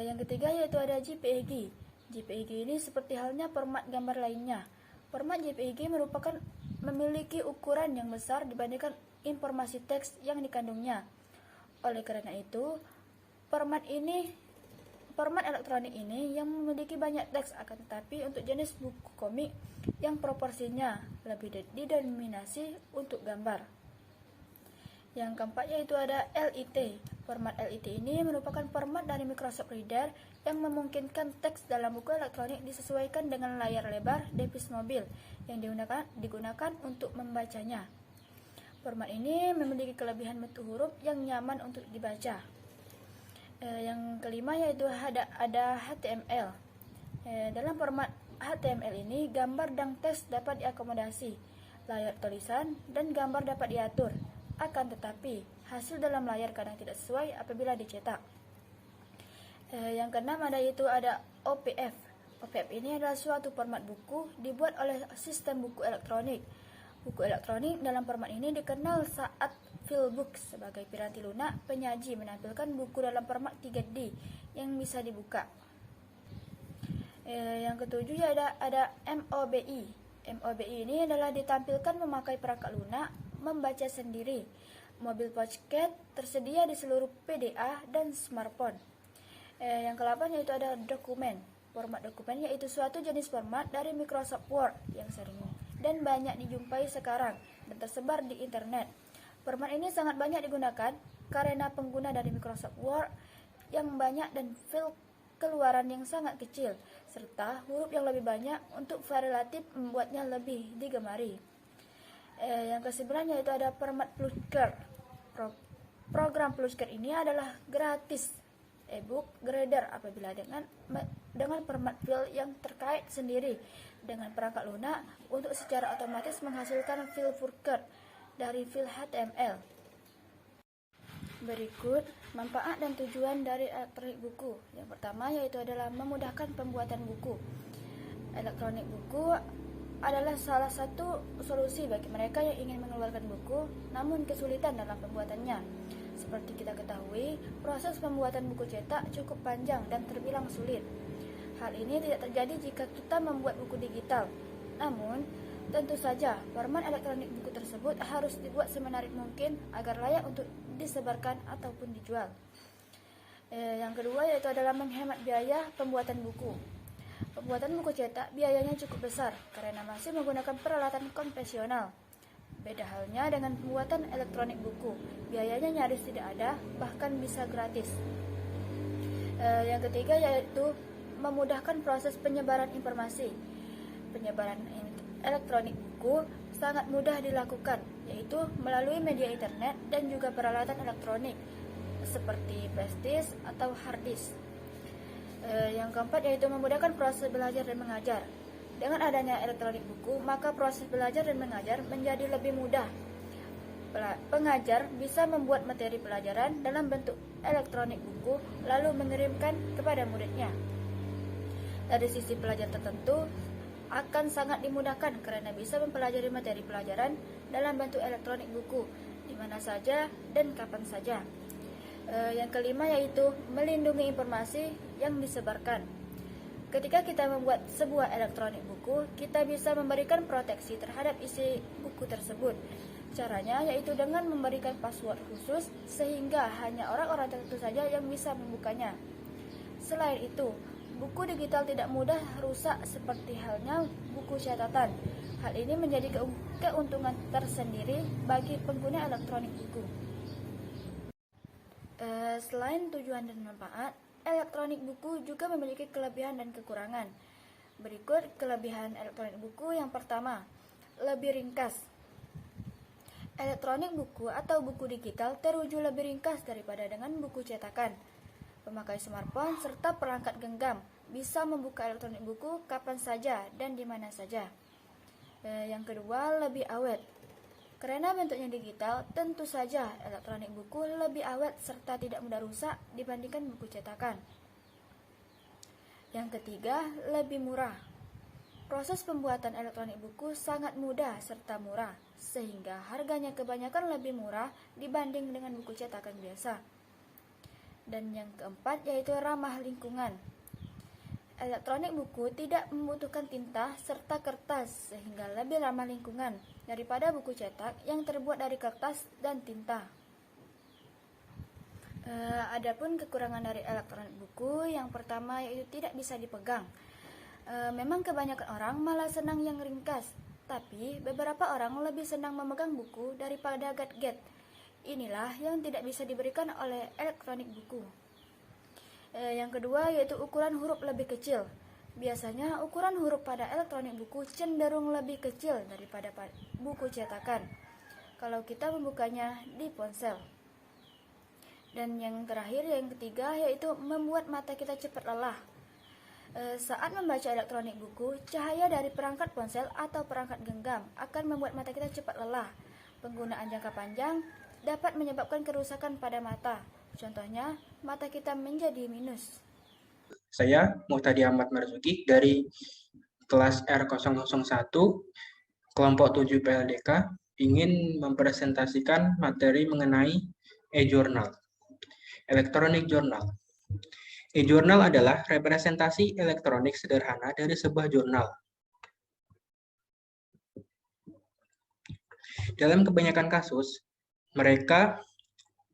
Yang ketiga yaitu ada JPEG. JPEG ini seperti halnya format gambar lainnya. Format JPEG merupakan memiliki ukuran yang besar dibandingkan informasi teks yang dikandungnya. Oleh karena itu, format elektronik ini yang memiliki banyak teks, akan tetapi untuk jenis buku komik yang proporsinya lebih didominasi untuk gambar. Yang keempat yaitu ada LIT. Format LIT ini merupakan format dari Microsoft Reader yang memungkinkan teks dalam buku elektronik disesuaikan dengan layar lebar device mobil yang digunakan untuk membacanya. Format ini memiliki kelebihan bentuk huruf yang nyaman untuk dibaca. Yang kelima yaitu ada HTML. Dalam format HTML ini, gambar dan teks dapat diakomodasi, layar tulisan dan gambar dapat diatur. Akan tetapi, hasil dalam layar kadang tidak sesuai apabila dicetak. Yang keenam yaitu ada OPF. OPF ini adalah suatu format buku dibuat oleh sistem buku elektronik. Buku elektronik dalam format ini dikenal saat Filbook sebagai piranti lunak penyaji menampilkan buku dalam format 3D yang bisa dibuka. Yang ketujuh ada MOBI. MOBI ini adalah ditampilkan memakai perangkat lunak membaca sendiri. Mobil Pocket tersedia di seluruh PDA dan smartphone. Yang ke-8 yaitu ada dokumen. Format dokumen yaitu suatu jenis format dari Microsoft Word yang sering dan banyak dijumpai sekarang dan tersebar di internet. Format ini sangat banyak digunakan karena pengguna dari Microsoft Word yang banyak dan file keluaran yang sangat kecil, serta huruf yang lebih banyak untuk relatif membuatnya lebih digemari. Yang ke-9 yaitu ada format Plusher. Program Plusher ini adalah gratis e-book reader apabila dengan format file yang terkait sendiri dengan perangkat lunak untuk secara otomatis menghasilkan file Plusher dari file HTML. Berikut manfaat dan tujuan dari elektronik buku. Yang pertama yaitu adalah memudahkan pembuatan buku. Elektronik buku adalah salah satu solusi bagi mereka yang ingin mengeluarkan buku namun kesulitan dalam pembuatannya. Seperti kita ketahui, proses pembuatan buku cetak cukup panjang dan terbilang sulit. Hal ini tidak terjadi jika kita membuat buku digital. Namun, Tentu saja, format elektronik buku tersebut harus dibuat semenarik mungkin agar layak untuk disebarkan ataupun dijual. Yang kedua yaitu adalah menghemat biaya pembuatan buku. Pembuatan buku cetak biayanya cukup besar karena masih menggunakan peralatan konvensional. Beda halnya dengan pembuatan elektronik buku, biayanya nyaris tidak ada, bahkan bisa gratis. Yang ketiga yaitu memudahkan proses penyebaran informasi. Penyebaran elektronik buku sangat mudah dilakukan, yaitu melalui media internet dan juga peralatan elektronik seperti flash disk atau hard disk. Yang keempat yaitu memudahkan proses belajar dan mengajar. Dengan adanya elektronik buku, maka proses belajar dan mengajar menjadi lebih mudah. Pengajar bisa membuat materi pelajaran dalam bentuk elektronik buku, lalu mengirimkan kepada muridnya. Dari sisi pelajar tertentu, akan sangat dimudahkan karena bisa mempelajari materi pelajaran dalam bentuk elektronik buku, di mana saja dan kapan saja. Yang kelima yaitu melindungi informasi yang disebarkan. Ketika kita membuat sebuah elektronik buku, kita bisa memberikan proteksi terhadap isi buku tersebut. Caranya yaitu dengan memberikan password khusus sehingga hanya orang-orang tertentu saja yang bisa membukanya. Selain itu, buku digital tidak mudah rusak seperti halnya buku catatan. Hal ini menjadi keuntungan tersendiri bagi pengguna elektronik buku. Selain tujuan dan manfaat, elektronik buku juga memiliki kelebihan dan kekurangan. Berikut kelebihan elektronik buku. Yang pertama, lebih ringkas. Elektronik buku atau buku digital teruju lebih ringkas daripada dengan buku cetakan. Pemakai smartphone serta perangkat genggam bisa membuka elektronik buku kapan saja dan di mana saja. Yang kedua, lebih awet. Karena bentuknya digital, tentu saja elektronik buku lebih awet serta tidak mudah rusak dibandingkan buku cetakan. Yang ketiga, lebih murah. Proses pembuatan elektronik buku sangat mudah serta murah, sehingga harganya kebanyakan lebih murah dibanding dengan buku cetakan biasa. Dan yang keempat yaitu ramah lingkungan. Elektronik buku tidak membutuhkan tinta serta kertas sehingga lebih ramah lingkungan daripada buku cetak yang terbuat dari kertas dan tinta. Adapun kekurangan dari elektronik buku, yang pertama yaitu tidak bisa dipegang. Memang kebanyakan orang malah senang yang ringkas, tapi beberapa orang lebih senang memegang buku daripada gadget. Inilah yang tidak bisa diberikan oleh elektronik buku. Yang kedua yaitu ukuran huruf lebih kecil. Biasanya ukuran huruf pada elektronik buku cenderung lebih kecil daripada buku cetakan kalau kita membukanya di ponsel. Dan yang terakhir, yang ketiga yaitu membuat mata kita cepat lelah. Saat membaca elektronik buku, cahaya dari perangkat ponsel atau perangkat genggam akan membuat mata kita cepat lelah. Penggunaan jangka panjang dapat menyebabkan kerusakan pada mata. Contohnya, mata kita menjadi minus. Saya Muhtadi Ahmad Marzuki dari kelas R001, kelompok 7 PLDK, ingin mempresentasikan materi mengenai e-journal, electronic journal. E-journal adalah representasi elektronik sederhana dari sebuah jurnal. Dalam kebanyakan kasus, mereka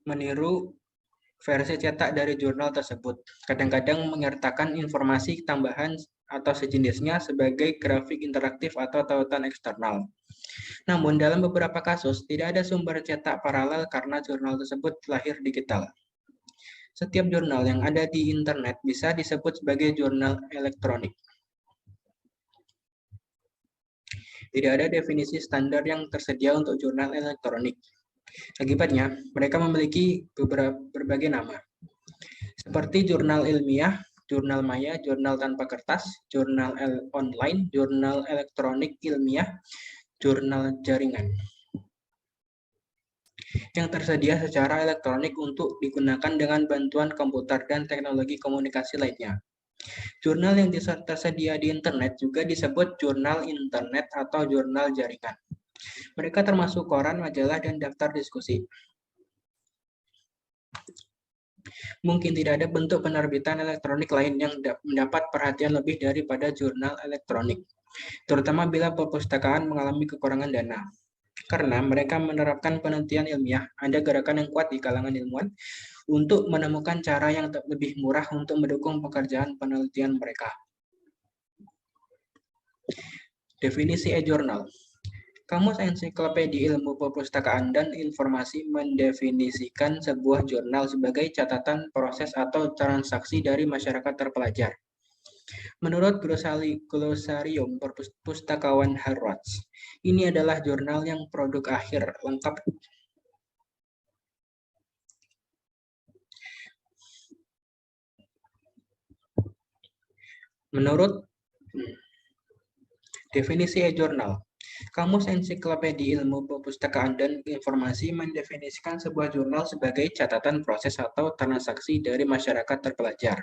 meniru versi cetak dari jurnal tersebut, kadang-kadang menyertakan informasi tambahan atau sejenisnya sebagai grafik interaktif atau tautan eksternal. Namun, dalam beberapa kasus, tidak ada sumber cetak paralel karena jurnal tersebut lahir digital. Setiap jurnal yang ada di internet bisa disebut sebagai jurnal elektronik. Tidak ada definisi standar yang tersedia untuk jurnal elektronik. Akibatnya, mereka memiliki berbagai nama, seperti jurnal ilmiah, jurnal maya, jurnal tanpa kertas, jurnal online, jurnal elektronik ilmiah, jurnal jaringan, yang tersedia secara elektronik untuk digunakan dengan bantuan komputer dan teknologi komunikasi lainnya. Jurnal yang tersedia di internet juga disebut jurnal internet atau jurnal jaringan. Mereka termasuk koran, majalah, dan daftar diskusi. Mungkin tidak ada bentuk penerbitan elektronik lain yang mendapat perhatian lebih daripada jurnal elektronik. terutama bila perpustakaan mengalami kekurangan dana. Karena mereka menerapkan penelitian ilmiah, ada gerakan yang kuat di kalangan ilmuwan untuk menemukan cara yang lebih murah untuk mendukung pekerjaan penelitian mereka. Definisi e-jurnal. Kamus Ensiklopedia Ilmu Perpustakaan dan Informasi mendefinisikan sebuah jurnal sebagai catatan proses atau transaksi dari masyarakat terpelajar. Menurut Glosarium Pustakawan Harrods, ini adalah jurnal yang produk akhir lengkap menurut definisi e-jurnal. Kamus Ensiklopedia Ilmu Perpustakaan dan Informasi mendefinisikan sebuah jurnal sebagai catatan proses atau transaksi dari masyarakat terpelajar.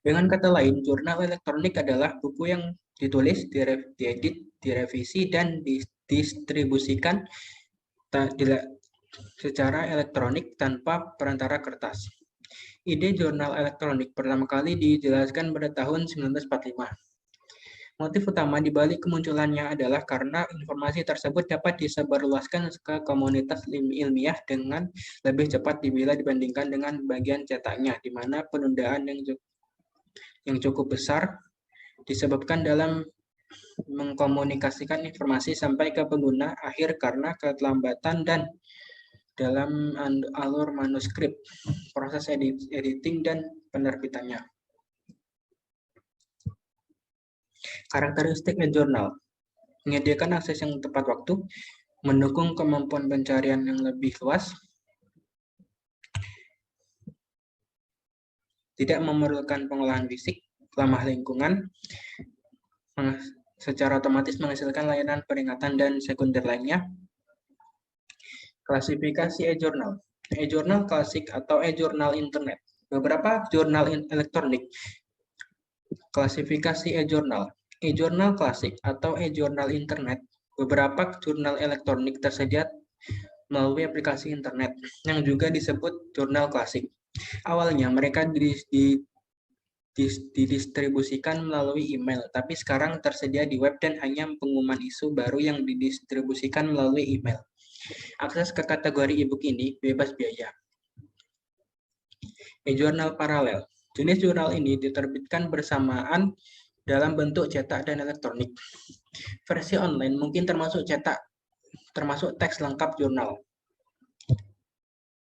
Dengan kata lain, jurnal elektronik adalah buku yang ditulis, diedit, direvisi, dan didistribusikan secara elektronik tanpa perantara kertas. Ide jurnal elektronik pertama kali dijelaskan pada tahun 1945. Motif utama di balik kemunculannya adalah karena informasi tersebut dapat disebarluaskan ke komunitas ilmiah dengan lebih cepat bila dibandingkan dengan bagian cetaknya, di mana penundaan yang cukup besar disebabkan dalam mengkomunikasikan informasi sampai ke pengguna akhir karena keterlambatan dan dalam alur manuskrip, proses editing, dan penerbitannya. Karakteristik e-jurnal: menyediakan akses yang tepat waktu, mendukung kemampuan pencarian yang lebih luas, tidak memerlukan pengolahan fisik, ramah lingkungan, secara otomatis menghasilkan layanan peringatan dan sekunder lainnya. Klasifikasi e-jurnal. E-jurnal klasik atau e-jurnal internet. Beberapa jurnal elektronik. Klasifikasi e-jurnal. E-jurnal klasik atau e-jurnal internet. Beberapa jurnal elektronik tersedia melalui aplikasi internet yang juga disebut jurnal klasik. Awalnya mereka didistribusikan melalui email, tapi sekarang tersedia di web dan hanya pengumuman isu baru yang didistribusikan melalui email. Akses ke kategori e-book ini bebas biaya. E-jurnal paralel. Jenis jurnal ini diterbitkan bersamaan dalam bentuk cetak dan elektronik. Versi online mungkin termasuk cetak, termasuk teks lengkap jurnal.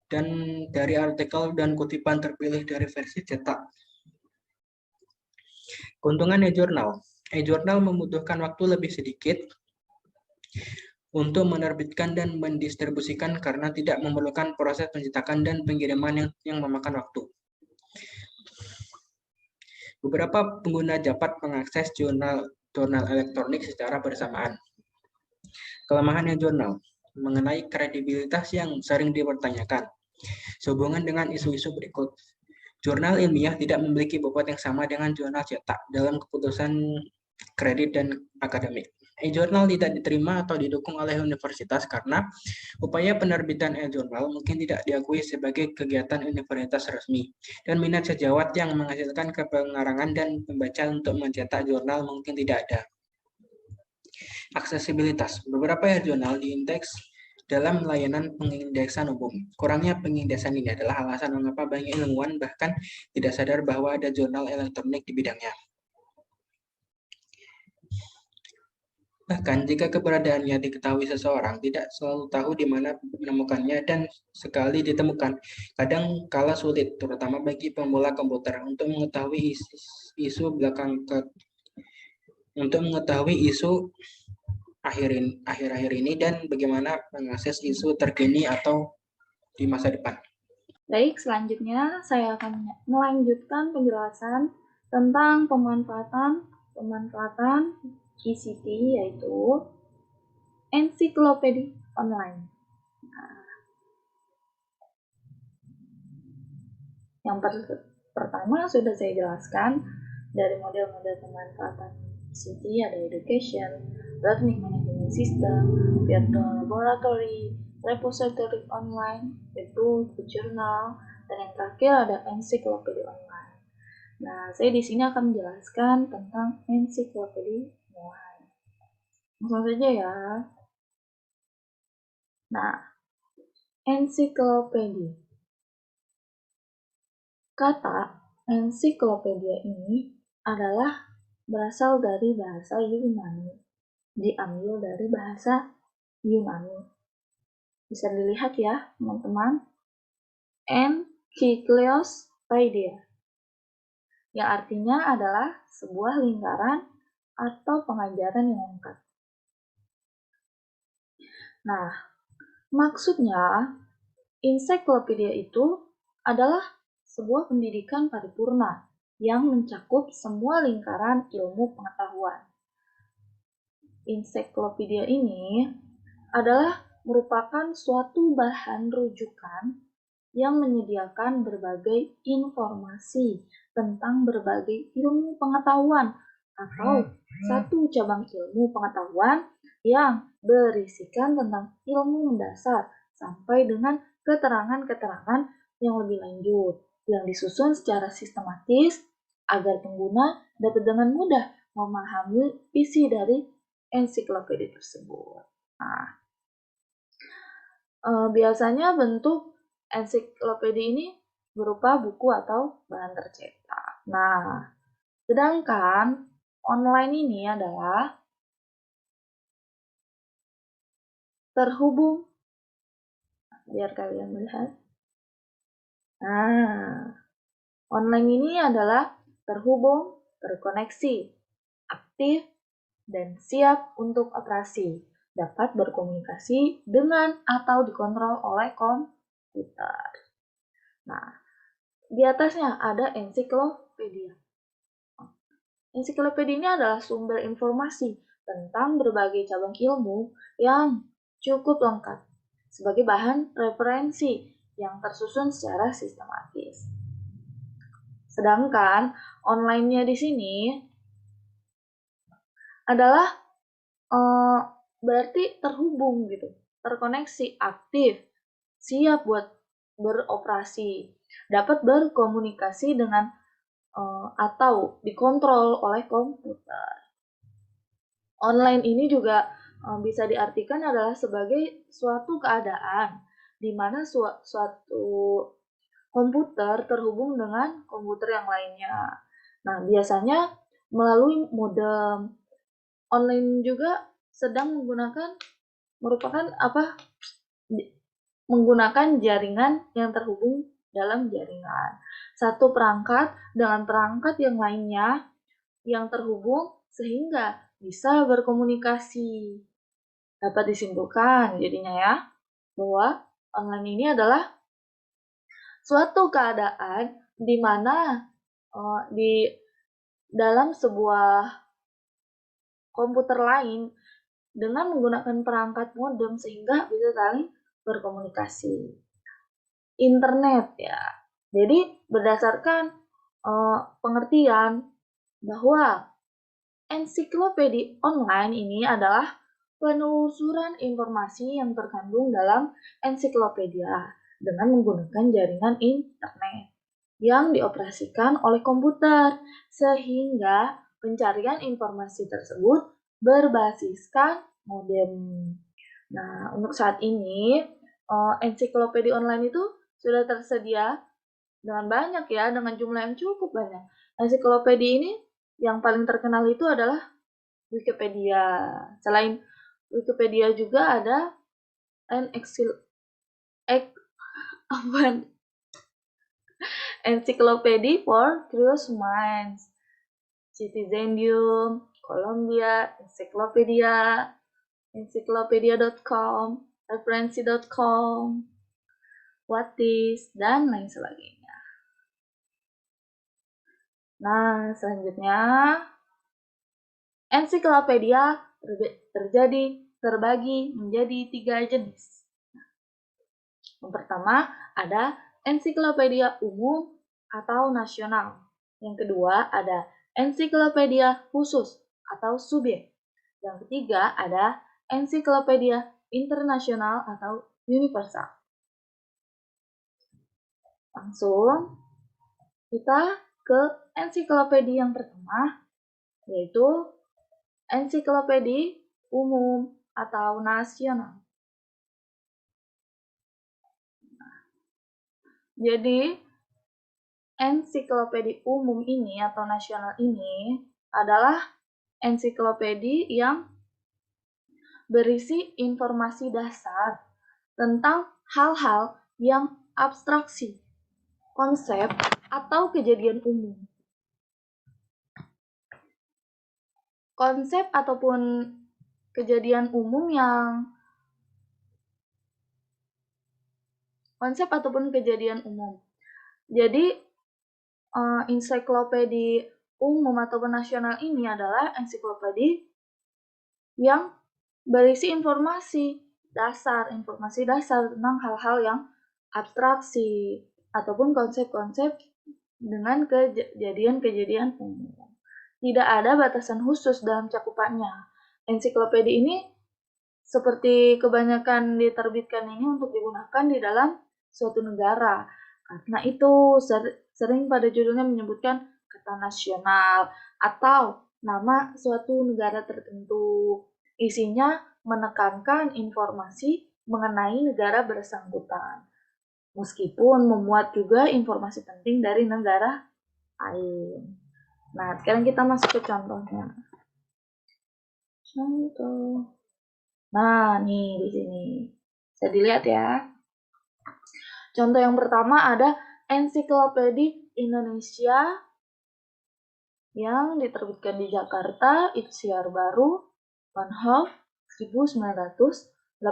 Dan dari artikel dan kutipan terpilih dari versi cetak. Keuntungan e-jurnal. E-jurnal membutuhkan waktu lebih sedikit untuk menerbitkan dan mendistribusikan karena tidak memerlukan proses pencetakan dan pengiriman yang memakan waktu. Beberapa pengguna dapat mengakses jurnal elektronik secara bersamaan. Kelemahan e-jurnal mengenai kredibilitas yang sering dipertanyakan. Sehubungan dengan isu-isu berikut, jurnal ilmiah tidak memiliki bobot yang sama dengan jurnal cetak dalam keputusan kredit dan akademik. E-jurnal tidak diterima atau didukung oleh universitas karena upaya penerbitan e-jurnal mungkin tidak diakui sebagai kegiatan universitas resmi, dan minat sejawat yang menghasilkan kepengarangan dan pembaca untuk mencetak jurnal mungkin tidak ada. Aksesibilitas. Beberapa e-jurnal diindeks dalam layanan pengindeksan umum. Kurangnya pengindeksan ini adalah alasan mengapa banyak ilmuwan bahkan tidak sadar bahwa ada jurnal elektronik di bidangnya. Bahkan jika keberadaannya diketahui seseorang, tidak selalu tahu di mana menemukannya, dan sekali ditemukan, kadang kala sulit, terutama bagi pemula komputer, untuk mengetahui isu akhir-akhir ini dan bagaimana mengakses isu terkini atau di masa depan. Baik, selanjutnya saya akan melanjutkan penjelasan tentang pemanfaatan ECT, yaitu ensiklopedia online. Yang pertama sudah saya jelaskan dari model-model pemanfaatan ECT, ada education, learning management system, virtual laboratory, repository online, itu jurnal, Dan yang terakhir ada ensiklopedia online. Nah, saya di sini akan menjelaskan tentang ensiklopedia online. Langsung saja ya. Nah, ensiklopedia. Kata ensiklopedia ini adalah berasal dari bahasa Yunani. Diambil dari bahasa Yunani. Bisa dilihat ya, teman-teman. Encyclopedia, yang artinya adalah sebuah lingkaran atau pengajaran yang lengkap. Nah, maksudnya ensiklopedia itu adalah sebuah pendidikan paripurna yang mencakup semua lingkaran ilmu pengetahuan. Ensiklopedia ini adalah merupakan suatu bahan rujukan yang menyediakan berbagai informasi tentang berbagai ilmu pengetahuan atau satu cabang ilmu pengetahuan yang berisikan tentang ilmu mendasar sampai dengan keterangan-keterangan yang lebih lanjut yang disusun secara sistematis agar pengguna dapat dengan mudah memahami isi dari ensiklopedia tersebut. Nah, biasanya bentuk ensiklopedia ini berupa buku atau bahan tercetak. Nah, sedangkan online ini adalah terhubung. Biar kalian melihat. Nah, online ini adalah terhubung, terkoneksi, aktif, dan siap untuk operasi. Dapat berkomunikasi dengan atau dikontrol oleh komputer. Nah, di atasnya ada ensiklopedia. Ensiklopedia ini adalah sumber informasi tentang berbagai cabang ilmu yang cukup lengkap sebagai bahan referensi yang tersusun secara sistematis. Sedangkan online-nya di sini adalah berarti terhubung gitu, terkoneksi, aktif, siap buat beroperasi, dapat berkomunikasi dengan atau dikontrol oleh komputer. Online ini juga bisa diartikan adalah sebagai suatu keadaan di mana suatu komputer terhubung dengan komputer yang lainnya. Nah, biasanya melalui modem. Online juga sedang menggunakan jaringan yang terhubung dalam jaringan. Satu perangkat dengan perangkat yang lainnya yang terhubung sehingga bisa berkomunikasi. Dapat disimpulkan jadinya ya, bahwa online ini adalah suatu keadaan di mana di dalam sebuah komputer lain dengan menggunakan perangkat modem sehingga bisa saling berkomunikasi. Internet ya. Jadi berdasarkan pengertian bahwa ensiklopedia online ini adalah penelusuran informasi yang terkandung dalam ensiklopedia dengan menggunakan jaringan internet yang dioperasikan oleh komputer, sehingga pencarian informasi tersebut berbasiskan modem. Nah, untuk saat ini, ensiklopedia online itu sudah tersedia dengan banyak ya, dengan jumlah yang cukup banyak. Ensiklopedia ini yang paling terkenal itu adalah Wikipedia. Selain Wikipedia juga ada Encyclopedia for Curious Minds, Citizendium, Columbia, Encyclopedia.com, Referensi.com, Whatis, dan lain sebagainya. Nah, selanjutnya, ensiklopedia terbagi menjadi 3 jenis. Yang pertama, ada ensiklopedia umum atau nasional. Yang kedua, ada ensiklopedia khusus atau subjek. Yang ketiga, ada ensiklopedia internasional atau universal. Langsung kita ke ensiklopedia yang pertama, yaitu ensiklopedia umum atau nasional. Jadi, ensiklopedia umum ini atau nasional ini adalah ensiklopedia yang berisi informasi dasar tentang hal-hal yang abstraksi, konsep, atau kejadian umum. Konsep ataupun kejadian umum Jadi, ensiklopedia umum ataupun nasional ini adalah ensiklopedia yang berisi informasi dasar tentang hal-hal yang abstraksi ataupun konsep-konsep dengan kejadian-kejadian umum. Tidak ada batasan khusus dalam cakupannya. Ensiklopedia ini seperti kebanyakan diterbitkan ini untuk digunakan di dalam suatu negara. Karena itu sering pada judulnya menyebutkan kata nasional atau nama suatu negara tertentu. Isinya menekankan informasi mengenai negara bersangkutan, meskipun memuat juga informasi penting dari negara lain. Nah, sekarang kita masuk ke contohnya. Contoh. Nah, nih di sini. Bisa dilihat ya. Contoh yang pertama ada Ensiklopedia Indonesia yang diterbitkan di Jakarta, edisi baru, Vanhoff 1986.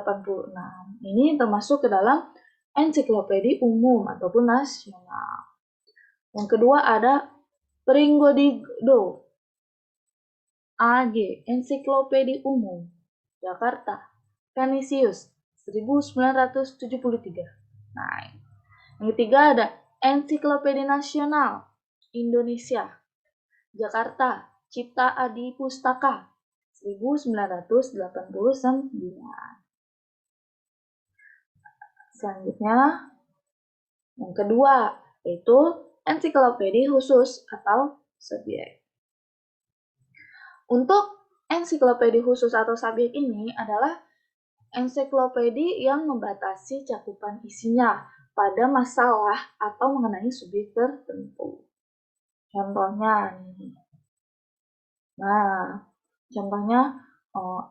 Ini termasuk ke dalam ensiklopedia umum ataupun nasional. Yang kedua ada Pringgodigo AG, ensiklopedia umum, Jakarta, Canisius 1973. Nah, yang ketiga ada Ensiklopedia Nasional Indonesia, Jakarta, Cipta Adi Pustaka 1989. Selanjutnya, yang kedua, yaitu ensiklopedia khusus atau subjek. Untuk ensiklopedia khusus atau subjek ini adalah ensiklopedia yang membatasi cakupan isinya pada masalah atau mengenai subjek tertentu. Contohnya nih. Nah, contohnya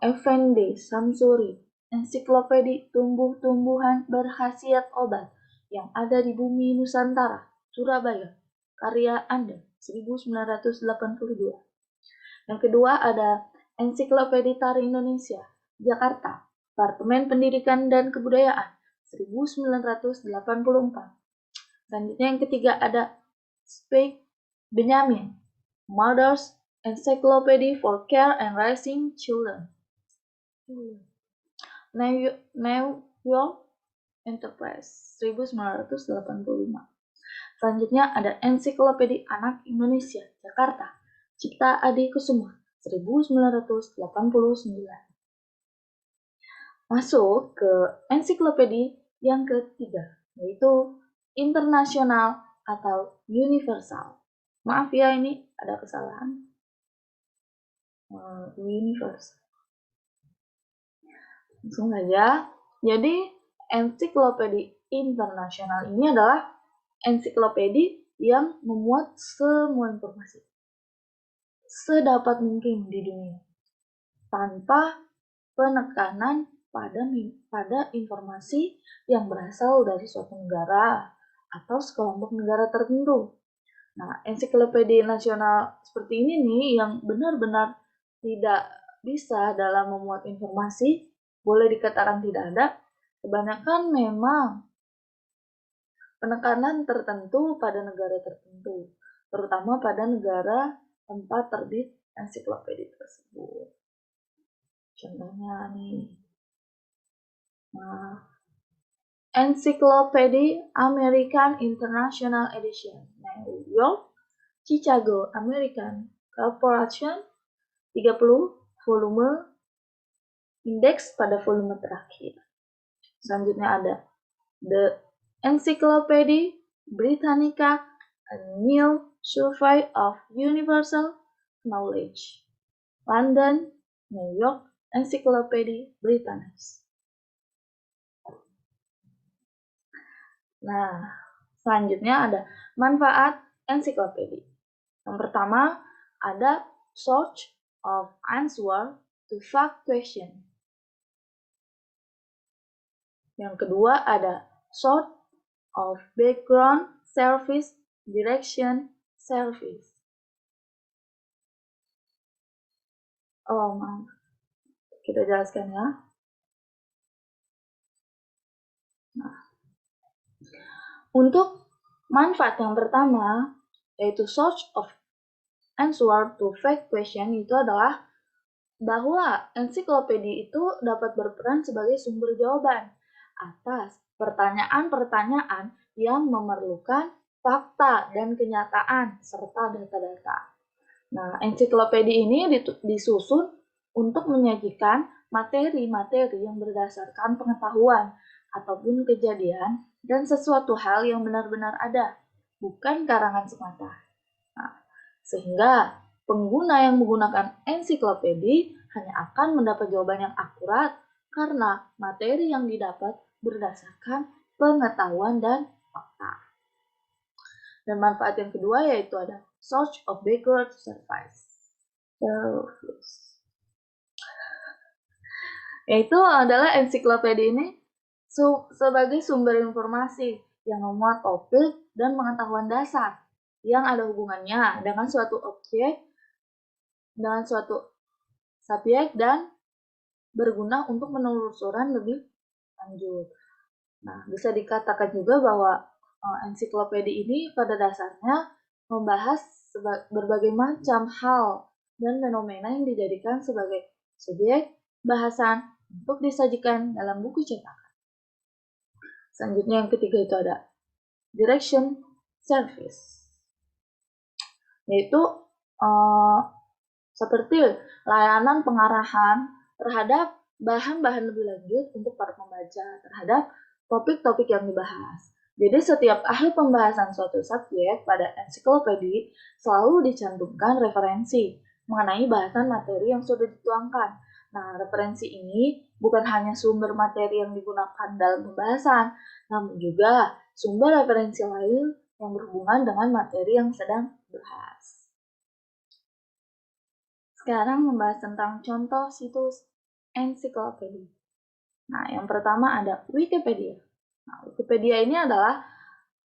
Effendi Samsuri, ensiklopedia tumbuh-tumbuhan berkhasiat obat yang ada di bumi Nusantara, Surabaya, karya Anda, 1982. Yang kedua ada Ensiklopedia Tari Indonesia, Jakarta, Departemen Pendidikan dan Kebudayaan, 1984. Selanjutnya yang ketiga ada Speke Benjamin, Mother's Encyclopedia for Care and Raising Children, New York Enterprise, 1985. Selanjutnya ada Ensiklopedia Anak Indonesia, Jakarta, Cipta Adi Kusuma, 1989. Masuk ke ensiklopedia yang ketiga, yaitu internasional atau universal. Maaf ya, ini ada kesalahan. Universal. Langsung saja. Jadi, ensiklopedia internasional ini adalah ensiklopedia yang memuat semua informasi sedapat mungkin di dunia tanpa penekanan pada informasi yang berasal dari suatu negara atau sekelompok negara tertentu. Nah, ensiklopedia nasional seperti ini nih yang benar-benar tidak bisa dalam memuat informasi, boleh dikatakan tidak ada, kebanyakan memang penekanan tertentu pada negara tertentu, terutama pada negara tempat terbit ensiklopedia tersebut. Contohnya nih, Encyclopedia American International Edition, New York, Chicago American Corporation, 30 volume, indeks pada volume terakhir. Selanjutnya ada The Encyclopedia Britannica, A New Survey of Universal Knowledge. London, New York, Encyclopedia Britannica. Nah, selanjutnya ada manfaat ensiklopedia. Yang pertama, ada search of answer to fact question. Yang kedua, ada sort of background service, direction service. Maaf. Kita jelaskan ya. Nah, untuk manfaat yang pertama, yaitu search of answer to fact question, itu adalah bahwa ensiklopedia itu dapat berperan sebagai sumber jawaban atas pertanyaan-pertanyaan yang memerlukan fakta dan kenyataan serta data-data. Nah, ensiklopedia ini disusun untuk menyajikan materi-materi yang berdasarkan pengetahuan ataupun kejadian dan sesuatu hal yang benar-benar ada, bukan karangan semata. Nah, sehingga pengguna yang menggunakan ensiklopedia hanya akan mendapat jawaban yang akurat karena materi yang didapat berdasarkan pengetahuan dan fakta. Dan manfaat yang kedua yaitu ada search of background service. Yaitu adalah ensiklopedia ini sebagai sumber informasi yang memuat topik dan pengetahuan dasar yang ada hubungannya dengan suatu objek, dengan suatu subjek, dan berguna untuk penelusuran lebih lanjut. Nah, bisa dikatakan juga bahwa ensiklopedia ini pada dasarnya membahas berbagai macam hal dan fenomena yang dijadikan sebagai subjek bahasan untuk disajikan dalam buku cetakan. Selanjutnya yang ketiga itu ada direction service, yaitu seperti layanan pengarahan terhadap bahan-bahan lebih lanjut untuk para pembaca terhadap topik-topik yang dibahas. Jadi setiap akhir pembahasan suatu subjek pada ensiklopedia selalu dicantumkan referensi mengenai bahasan materi yang sudah dituangkan. Nah, referensi ini bukan hanya sumber materi yang digunakan dalam pembahasan, namun juga sumber referensi lain yang berhubungan dengan materi yang sedang dibahas. Sekarang membahas tentang contoh situs ensiklopedia. Nah, yang pertama ada Wikipedia. Nah, Wikipedia ini adalah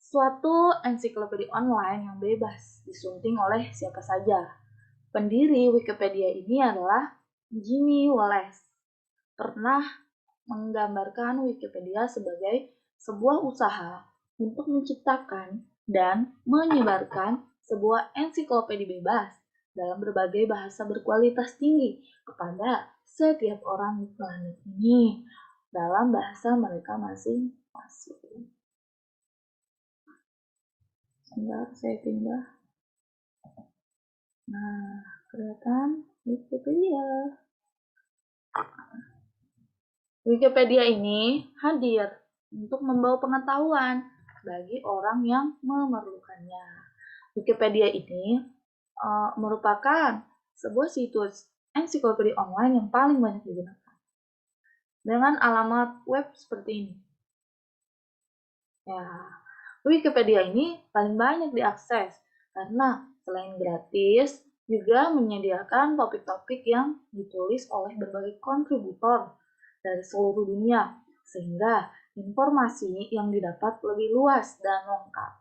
suatu ensiklopedia online yang bebas disunting oleh siapa saja. Pendiri Wikipedia ini adalah Jimmy Wales. Pernah menggambarkan Wikipedia sebagai sebuah usaha untuk menciptakan dan menyebarkan sebuah ensiklopedia bebas dalam berbagai bahasa berkualitas tinggi kepada setiap orang di planet ini dalam bahasa mereka masing-masing. Sebentar, saya pindah. Nah, kelihatan Wikipedia. Wikipedia ini hadir untuk membawa pengetahuan bagi orang yang memerlukannya. Wikipedia ini merupakan sebuah situs ensiklopedia online yang paling banyak digunakan dengan alamat web seperti ini. Ya, Wikipedia ini paling banyak diakses karena selain gratis juga menyediakan topik-topik yang ditulis oleh berbagai kontributor dari seluruh dunia sehingga informasi yang didapat lebih luas dan lengkap.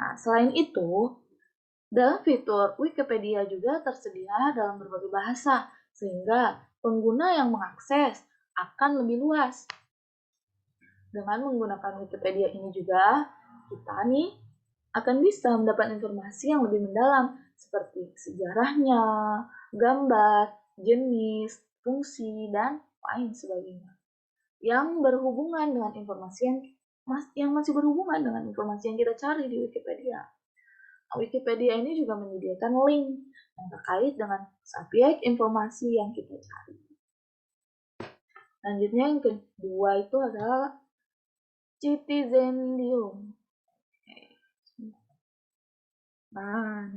Nah, selain itu, dalam fitur Wikipedia juga tersedia dalam berbagai bahasa, sehingga pengguna yang mengakses akan lebih luas. Dengan menggunakan Wikipedia ini juga, kita nih akan bisa mendapat informasi yang lebih mendalam, seperti sejarahnya, gambar, jenis, fungsi, dan lain sebagainya. Yang berhubungan dengan informasi yang masih berhubungan dengan informasi yang kita cari di Wikipedia. Wikipedia ini juga menyediakan link yang terkait dengan subjek informasi yang kita cari. Selanjutnya yang kedua itu adalah Citizendium. Nah,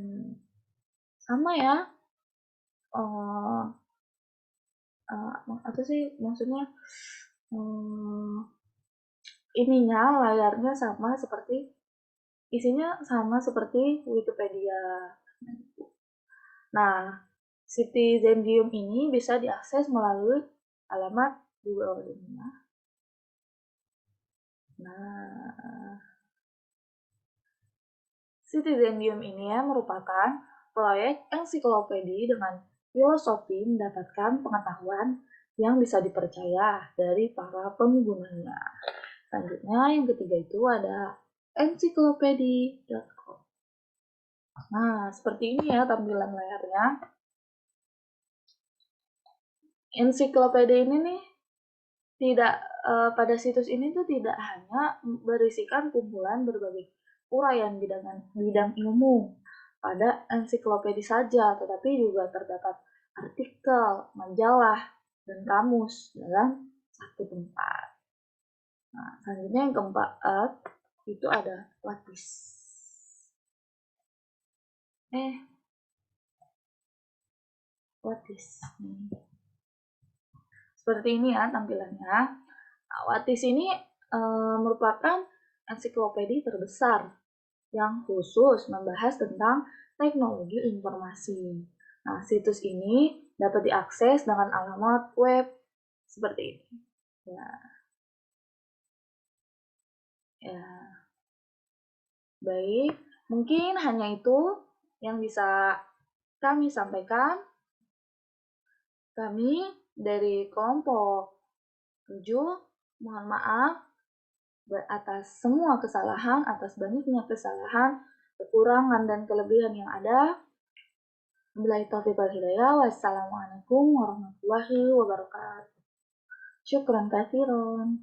sama ya. Apa sih maksudnya? Ininya layarnya sama seperti isinya sama seperti Wikipedia. Nah, Citizendium ini bisa diakses melalui alamat di bawah ini ya. Nah, Citizendium ini ya merupakan proyek ensiklopedi dengan filosofi mendapatkan pengetahuan yang bisa dipercaya dari para penggunanya. Selanjutnya yang ketiga itu ada encyclopedia.com. Nah, seperti ini ya tampilan layarnya. Ensiklopedia ini nih tidak pada situs ini tuh tidak hanya berisikan kumpulan berbagai uraian bidang ilmu pada ensiklopedia saja, tetapi juga terdapat artikel, majalah, dan kamus dalam satu tempat. Nah, selanjutnya yang keempat itu ada Latis. Latis. Seperti ini ya tampilannya. Nah, Latis ini merupakan ensiklopedia terbesar yang khusus membahas tentang teknologi informasi. Nah, situs ini dapat diakses dengan alamat web seperti ini. Ya. Baik, mungkin hanya itu yang bisa kami sampaikan. Kami dari kelompok 7 mohon maaf atas semua kesalahan, atas banyaknya kesalahan, kekurangan dan kelebihan yang ada. Wabillahi taufiq wal hidayah. Wassalamualaikum warahmatullahi wabarakatuh. Syukran katsiran.